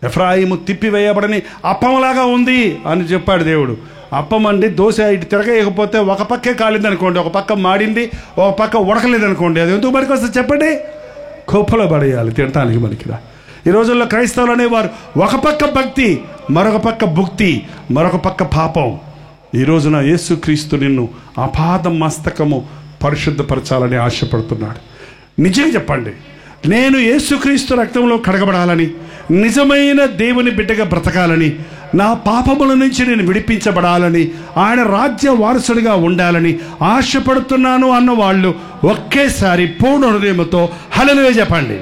ఎఫ్రాయిము తిప్పివేయబడని అప్పంలాగా ఉంది అని చెప్పాడు దేవుడు. అప్పం అండి దోశ ఇటు తిరగేయకపోతే ఒక పక్కే కాలింది అనుకోండి, ఒక పక్క మాడింది, ఒక పక్క ఉడకలేదు అనుకోండి, అది ఎందుకు మనకి వస్తుంది చెప్పండి? కుప్పలో పడేయాలి తినటానికి మనకిరా. ఈ రోజుల్లో క్రైస్తవులు అనేవారు ఒక పక్క భక్తి, మరొక పక్క భుక్తి, మరొక పక్క పాపం. ఈ రోజున యేసుక్రీస్తు నిన్ను అపాద మస్తకము పరిశుద్ధపరచాలని ఆశపడుతున్నాడు. నిజంగా చెప్పండి, నేను యేసుక్రీస్తు రక్తంలో కడగబడాలని, నిజమైన దేవుని బిడ్డగా బ్రతకాలని, నా పాపముల నుంచి నేను విడిపించబడాలని, ఆయన రాజ్య వారసుడిగా ఉండాలని ఆశపడుతున్నాను అన్న వాళ్ళు ఒకేసారి పూర్ణ హృదయంతో హల్లెలూయా చెప్పండి.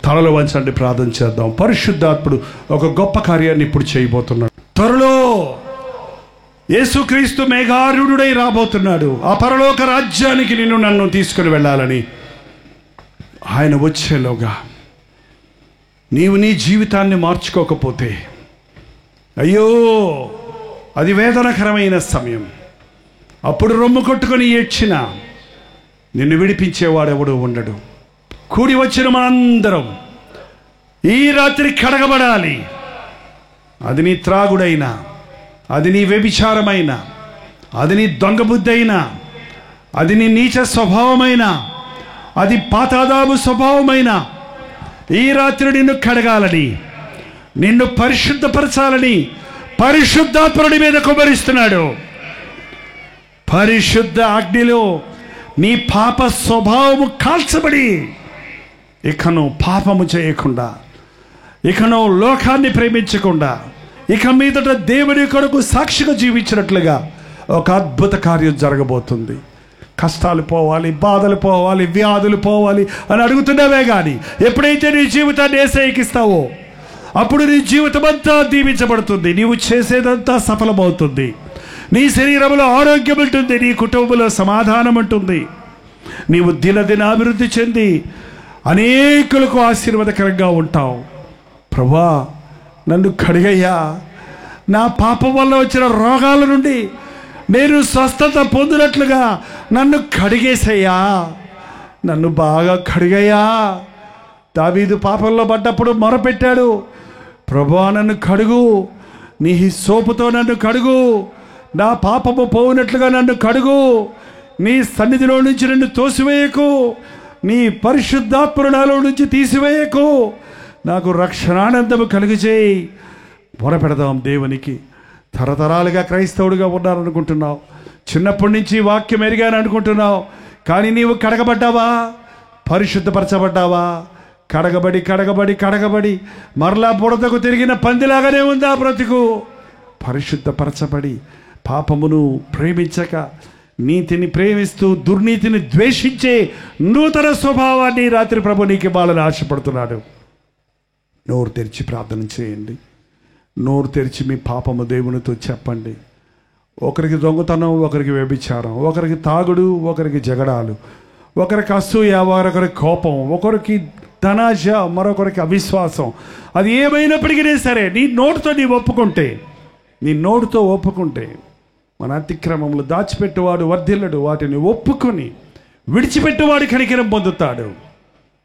తలలు వంచండి, ప్రార్థన చేద్దాం. పరిశుద్ధాత్ముడు ఒక గొప్ప కార్యాన్ని ఇప్పుడు చేయబోతున్నాడు. త్వరలో యేసుక్రీస్తు మేఘారూఢుడై రాబోతున్నాడు. ఆ పరలోక రాజ్యానికి నిన్ను నన్ను తీసుకుని వెళ్ళాలని. ఆయన వచ్చేలోగా నీవు నీ జీవితాన్ని మార్చుకోకపోతే, అయ్యో అది వేదనకరమైన సమయం. అప్పుడు రొమ్ము కొట్టుకొని ఏడ్చినా నిన్ను విడిపించేవాడెవడు ఉండడు. కూడి వచ్చిన మనందరం ఈ రాత్రి కడగబడాలి. అది నీ త్రాగుడైనా, అది నీ వ్యభిచారమైనా, అది నీ దొంగ బుద్ధైనా, అది నీ నీచ స్వభావమైనా, అది పాతాదాము స్వభావమైనా, ఈ రాత్రి నిన్ను కడగాలని, నిన్ను పరిశుద్ధపరచాలని పరిశుద్ధాత్ముడి మీద కుమ్మరిస్తున్నాడు. పరిశుద్ధ అగ్నిలో నీ పాప స్వభావము కాల్చబడి, ఇకను పాపము చేయకుండా, ఇకను లోకాన్ని ప్రేమించకుండా, ఇక మీదట దేవుని కొరకు సాక్షిగా జీవించినట్లుగా ఒక అద్భుత కార్యం జరగబోతుంది. కష్టాలు పోవాలి, బాధలు పోవాలి, వ్యాధులు పోవాలి అని అడుగుతున్నావే కానీ, ఎప్పుడైతే నీ జీవితాన్ని యేసయ్యకిస్తావో అప్పుడు నీ జీవితం అంతా దీవించబడుతుంది. నీవు చేసేదంతా సఫలమవుతుంది. నీ శరీరంలో ఆరోగ్యం ఉంటుంది, నీ కుటుంబంలో సమాధానం ఉంటుంది. నీవు దినదినాభివృద్ధి చెంది అనేకులకు ఆశీర్వాదకరంగా ఉంటావు. ప్రభువా నన్ను కడిగయ్యా, నా పాపం వల్ల వచ్చిన రోగాల నుండి నేను స్వస్థత పొందినట్లుగా నన్ను కడిగేసయ్యా, నన్ను బాగా కడిగయ్యా. దావీదు పాపంలో పడ్డప్పుడు మొరపెట్టాడు, ప్రభువా నన్ను కడుగు, నీ సోపుతో నన్ను కడుగు, నా పాపము పోయినట్లుగా నన్ను కడుగు, నీ సన్నిధిలో నుంచి నన్ను తోసివేయకు, నీ పరిశుద్ధాత్మను నాలో నుంచి తీసివేయకు, నాకు రక్షణానందము కలుగజేయి. మొరపెడదాం దేవునికి. తరతరాలుగా క్రైస్తవుడిగా ఉన్నారనుకుంటున్నావు, చిన్నప్పటి నుంచి వాక్యం ఎరిగాను అనుకుంటున్నావు, కానీ నీవు కడగబడ్డావా? పరిశుద్ధపరచబడ్డావా? కడగబడి కడగబడి కడగబడి మరలా బురదకు తిరిగిన పందిలాగానే ఉందా బ్రతుకు? పరిశుద్ధపరచబడి పాపమును ప్రేమించక నీతిని ప్రేమిస్తూ దుర్నీతిని ద్వేషించే నూతన స్వభావాన్ని రాత్రి ప్రభు నీకు ఇవ్వాలని ఆశపడుతున్నాడు. నోరు తెరిచి ప్రార్థన చేయండి. నోరు తెరిచి మీ పాపము దేవునితో చెప్పండి. ఒకరికి దొంగతనం, ఒకరికి వ్యభిచారం, ఒకరికి తాగుడు, ఒకరికి జగడాలు, ఒకరికి అసూయ, ఒకరికి కోపం, ఒకరికి ధనాశ, మరొకరికి అవిశ్వాసం. అది ఏమైనప్పటికీ సరే నీ నోటితో ఒప్పుకుంటే మన అతిక్రమములు దాచిపెట్టువాడు వర్ధిల్లడు. వాటిని ఒప్పుకొని విడిచిపెట్టువాడు కనికరం పొందుతాడు.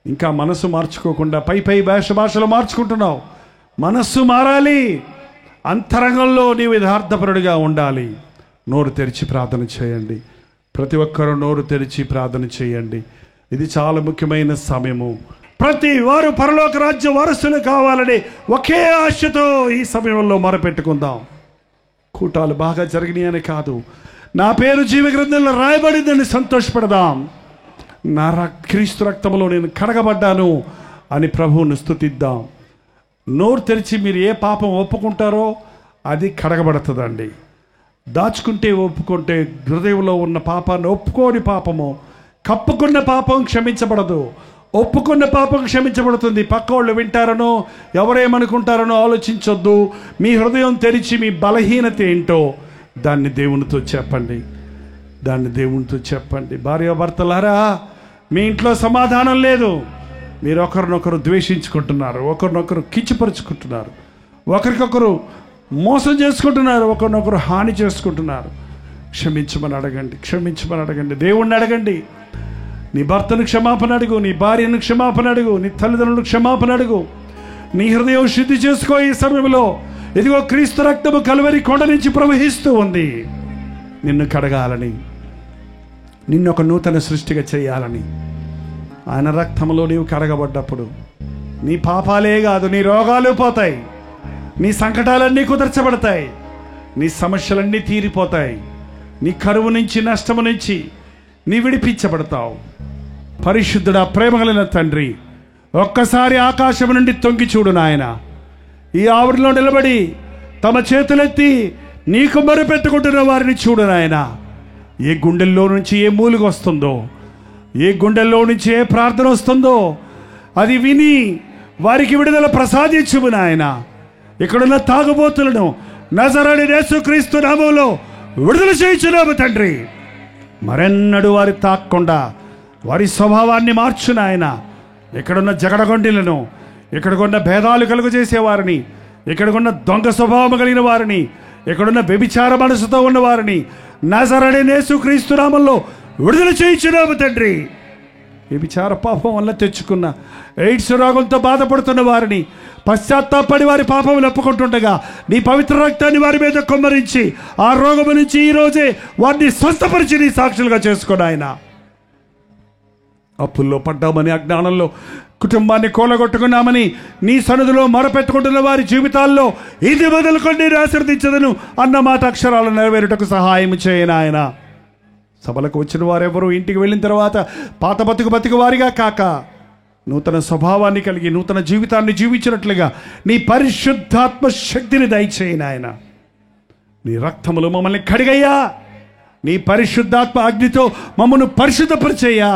ఇంకా మనసు మార్చుకోకుండా పై భాషలు మార్చుకుంటున్నావు. మనస్సు మారాలి. అంతరంగంలో నీవు యథార్థపరుడిగా ఉండాలి. నోరు తెరిచి ప్రార్థన చేయండి. ప్రతి ఒక్కరూ నోరు తెరిచి ప్రార్థన చేయండి. ఇది చాలా ముఖ్యమైన సమయము. ప్రతి వారు పరలోక రాజ్య వారసులు కావాలని ఒకే ఆశతో ఈ సమయంలో మొరపెట్టుకుందాం. కూటాలు బాగా జరిగినాయని కాదు, నా పేరు జీవ గ్రంథంలో రాయబడిందని సంతోషపడదాం. క్రీస్తు రక్తంలో నేను కడగబడ్డాను అని ప్రభువును స్తుతిద్దాం. నోరు తెరిచి మీరు ఏ పాపం ఒప్పుకుంటారో అది కడగబడుతుందండి. ఒప్పుకుంటే హృదయంలో ఉన్న పాపాన్ని ఒప్పుకోని పాపము, కప్పుకున్న పాపం క్షమించబడదు. ఒప్పుకున్న పాపం క్షమించబడుతుంది. పక్క వాళ్ళు వింటారనో ఎవరేమనుకుంటారనో ఆలోచించొద్దు. మీ హృదయం తెరిచి మీ బలహీనత ఏంటో దాన్ని దేవునితో చెప్పండి. భార్యాభర్తలారా, మీ ఇంట్లో సమాధానం లేదు. మీరు ఒకరినొకరు ద్వేషించుకుంటున్నారు, ఒకరినొకరు కించపరుచుకుంటున్నారు, ఒకరికొకరు మోసం చేసుకుంటున్నారు, ఒకరినొకరు హాని చేసుకుంటున్నారు. క్షమించమని అడగండి. దేవుణ్ణి అడగండి. నీ భర్తను క్షమాపణ అడుగు, నీ భార్యను క్షమాపణ అడుగు, నీ తల్లిదండ్రులను క్షమాపణ అడుగు. నీ హృదయం శుద్ధి చేసుకో. ఈ సమయంలో ఇదిగో క్రీస్తు రక్తము కలువరి కొండ నుంచి ప్రవహిస్తూ ఉంది. నిన్ను కడగాలని, నిన్ను ఒక నూతన సృష్టిగా చేయాలని. ఆయన రక్తంలో నీవు కడగబడ్డప్పుడు నీ పాపాలే కాదు, నీ రోగాలు పోతాయి, నీ సంకటాలన్నీ కుదర్చబడతాయి, నీ సమస్యలన్నీ తీరిపోతాయి, నీ కరువు నుంచి, నష్టము నుంచి నీ విడిపించబడతావు. పరిశుద్ధుడా, ప్రేమ కలిగిన తండ్రి, ఒక్కసారి ఆకాశం నుండి తొంగి చూడు నాయన. ఈ ఆవిడలో నిలబడి తమ చేతులెత్తి నీకు మొరపెట్టుకుంటున్న వారిని చూడు నాయన. ఏ గుండెల్లో నుంచి ఏ మూలుగు వస్తుందో, ఏ గుండెల్లో నుంచి ఏ ప్రార్థన వస్తుందో అది విని వారికి విడుదల ప్రసాదించుము నాయన. ఇక్కడున్న తాగుబోతులను నజరేయుడైన యేసుక్రీస్తు నామములో విడుదల చేయించున్నాము తండ్రి. మరెన్నడూ వారి తాక్కుండా వారి స్వభావాన్ని మార్చు నాయన. ఇక్కడున్న జగడగొండిలను, ఇక్కడికున్న భేదాలు కలుగు చేసేవారిని, ఇక్కడికున్న దొంగ స్వభావం కలిగిన వారిని, ఇక్కడున్న వ్యభిచార మనసుతో ఉన్న వారిని నజరేయుడైన యేసుక్రీస్తు నామములో విడుదల చేయించున్నాము తండ్రి. వ్యభిచార పాపం వల్ల తెచ్చుకున్న ఎయిడ్స్ రోగంతో బాధపడుతున్న వారిని పశ్చాత్తాపడి వారి పాపములు ఒప్పుకుంటుండగా నీ పవిత్ర రక్తాన్ని వారి మీద కుమ్మరించి ఆ రోగము నుంచి ఈరోజే వారిని స్వస్థపరిచి నీ సాక్షులుగా చేసుకుని ఆయన. అప్పుల్లో పడ్డామని, అజ్ఞానంలో కుటుంబాన్ని కూలగొట్టుకున్నామని నీ సన్నిధిలో మొరపెట్టుకుంటున్న వారి జీవితాల్లో ఇది మొదలుకొని నేను ఆశీర్వదించదను అన్న మాట అక్షరాలు నెరవేరుటకు సహాయం చేయను ఆయన. సభలకు వచ్చిన వారెవరూ ఇంటికి వెళ్ళిన తర్వాత పాత బతుకు వారిగా కాక నూతన స్వభావాన్ని కలిగి నూతన జీవితాన్ని జీవించినట్లుగా నీ పరిశుద్ధాత్మ శక్తిని దయచేయను ఆయన. నీ రక్తములు మమ్మల్ని కడిగయ్యా. నీ పరిశుద్ధాత్మ అగ్నితో మమ్మల్ని పరిశుద్ధపరిచేయ్యా.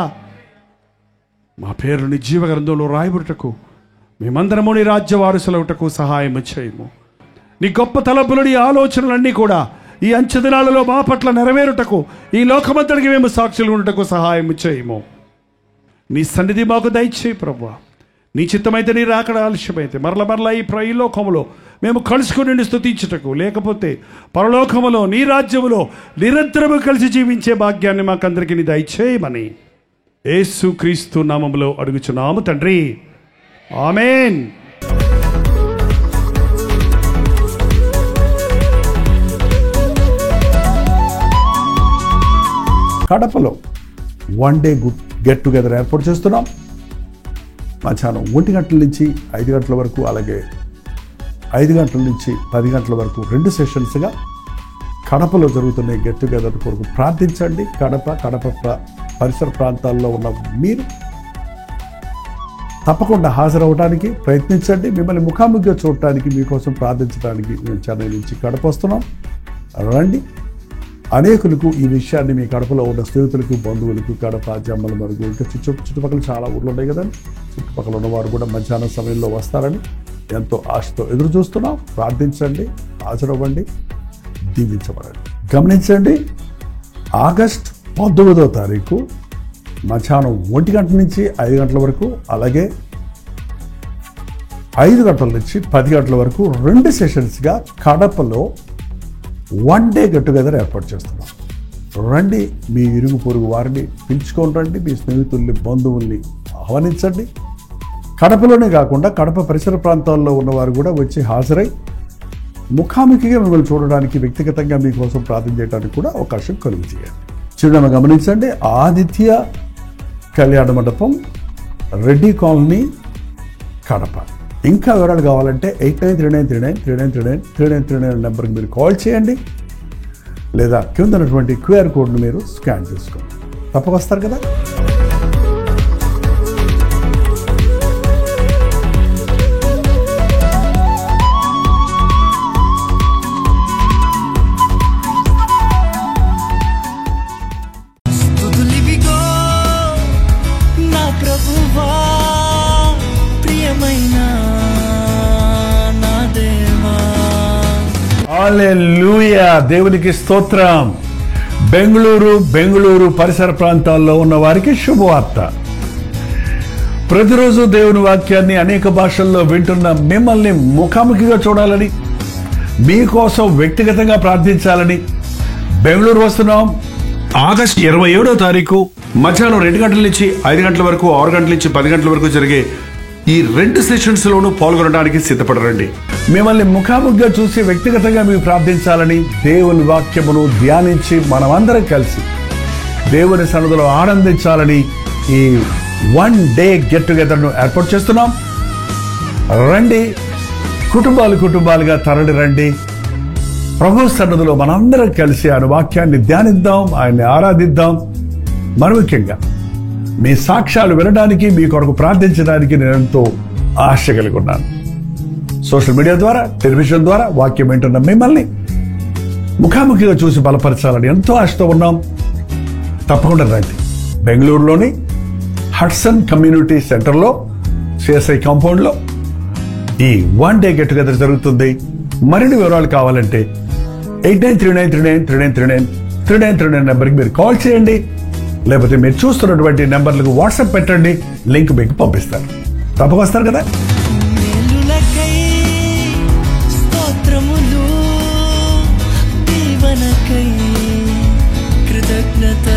మా పేరు నీ జీవగ్రంథంలో రాయబడుటకు, మేమందరము నీ రాజ్య వారసులవుటకు సహాయం చేయము. నీ గొప్ప తలంపులు, నీ ఆలోచనలన్నీ కూడా ఈ అంచె దినాలలో మా పట్ల నెరవేరుటకు, ఈ లోకమంతటికి మేము సాక్షులు ఉండటకు సహాయం చేయము. నీ సన్నిధి మాకు దయచేయి ప్రభువా. నీ చిత్తమైతే, నీ రాకడ ఆలస్యమైతే మరల ఈ లోకములో మేము కలుసుకుని స్తుతించుటకు, లేకపోతే పరలోకములో నీ రాజ్యములో నిరంతరము కలిసి జీవించే భాగ్యాన్ని మాకందరికీ నీ దయచేయమని యేసుక్రీస్తు నామములో అడుగుచున్నాము తండ్రి. ఆమేన్. కడపలో వన్ డే గెట్ టుగెదర్ ఏర్పాటు చేస్తున్నాం. మధ్యాహ్నం 1 గంటల నుంచి 5 గంటల వరకు, అలాగే 5 గంటల నుంచి 10 గంటల వరకు 2 సెషన్స్గా కడపలో జరుగుతున్న గెట్ టుగెదర్ కొరకు ప్రార్థించండి. కడప పరిసర ప్రాంతాల్లో ఉన్న మీరు తప్పకుండా హాజరవడానికి ప్రయత్నించండి. మిమ్మల్ని ముఖాముఖిగా చూడటానికి, మీకోసం ప్రార్థించడానికి మేము చెన్నై నుంచి కడప వస్తున్నాం. రండి. అనేకులకు ఈ విషయాన్ని, మీ కడపలో ఉన్న స్నేహితులకు, బంధువులకు, కడప, జమ్మల మరుగు, ఇంకా చుట్టుపక్కల చాలా ఊర్లు ఉన్నాయి కదండి, చుట్టుపక్కల ఉన్నవారు కూడా మధ్యాహ్నం సమయంలో వస్తారని ఎంతో ఆశతో ఎదురు చూస్తున్నాం. ప్రార్థించండి, హాజరవ్వండి, దీవించబడండి. గమనించండి, ఆగస్ట్ 19వ తారీఖు మధ్యాహ్నం 1 గంట నుంచి 5 గంటల వరకు, అలాగే 5 గంటల నుంచి 10 గంటల వరకు 2 సెషన్స్గా కడపలో 1 డే గెట్ టుగెదర్ ఏర్పాటు చేస్తున్నాం. రండి, మీ ఇరుగు పొరుగు వారిని పిలుచుకొని రండి, మీ స్నేహితుల్ని, బంధువుల్ని ఆహ్వానించండి. కడపలోనే కాకుండా కడప పరిసర ప్రాంతాల్లో ఉన్నవారు కూడా వచ్చి హాజరై ముఖాముఖిగా మిమ్మల్ని చూడడానికి, వ్యక్తిగతంగా మీకోసం ప్రార్థన చేయడానికి కూడా అవకాశం కలుగు చేయండి. చిరునామా గమనించండి, ఆదిత్య కళ్యాణ మండపం, రెడ్డి కాలనీ, కడప. ఇంకా వివరాలు కావాలంటే 893939393939 నెంబర్కి మీరు కాల్ చేయండి, లేదా కింద ఉన్నటువంటి QR కోడ్ను మీరు స్కాన్ చేసుకోండి. తప్పక వస్తారు కదా. హల్లెలూయా, దేవునికి స్తోత్రం. బెంగళూరు పరిసర ప్రాంతాల్లో ఉన్న వారికి శుభవార్త. ప్రతిరోజు దేవుని వాక్యాన్ని అనేక భాషల్లో వింటున్న మిమ్మల్ని ముఖాముఖిగా చూడాలని, మీకోసం వ్యక్తిగతంగా ప్రార్థించాలని బెంగళూరు వస్తున్నాం. ఆగస్ట్ 27వ తారీఖు మధ్యాహ్నం 2 గంటల నుంచి 5 గంటల వరకు, 6 గంటల నుంచి 10 గంటల వరకు జరిగే ఈ 2 సెషన్స్లోనూ పాల్గొనడానికి సిద్ధపడరండి. మిమ్మల్ని ముఖాముఖిగా చూసి వ్యక్తిగతంగా మీరు ప్రార్థించాలని, దేవుని వాక్యమును ధ్యానించి మనమందరం కలిసి దేవుని సన్నిధిలో ఆనందించాలని ఈ 1 డే గెట్ టుగెదర్ను ఏర్పాటు చేస్తున్నాం. రండి, కుటుంబాలుగా తరలి రండి. ప్రభు సన్నిధిలో మనందరం కలిసి ఆయన వాక్యాన్ని ధ్యానిద్దాం, ఆయన్ని ఆరాధిద్దాం. మరి ముఖ్యంగా మీ సాక్ష్యాలు వినడానికి, మీ కొరకు ప్రార్థించడానికి నేను ఎంతో ఆశ కలిగి ఉన్నాను. సోషల్ మీడియా ద్వారా, టెలివిజన్ ద్వారా వాక్యం వింటున్న మిమ్మల్ని ముఖాముఖిగా చూసి బలపరచాలని ఎంతో ఆశతో ఉన్నాం. తప్పకుండా రండి. బెంగళూరులోని హడ్సన్ కమ్యూనిటీ సెంటర్లో, CSI కాంపౌండ్లో ఈ 1 డే గెట్ టుగెదర్ జరుగుతుంది. మరిన్ని వివరాలు కావాలంటే 893939393939 నెంబర్కి మీరు కాల్ చేయండి, లేకపోతే మీరు చూస్తున్నటువంటి నెంబర్లకు వాట్సాప్ పెట్టండి, లింక్ మీకు పంపిస్తారు. తప్పక వస్తారు కదా. స్తోత్రములు దీవెనకై కృతజ్ఞత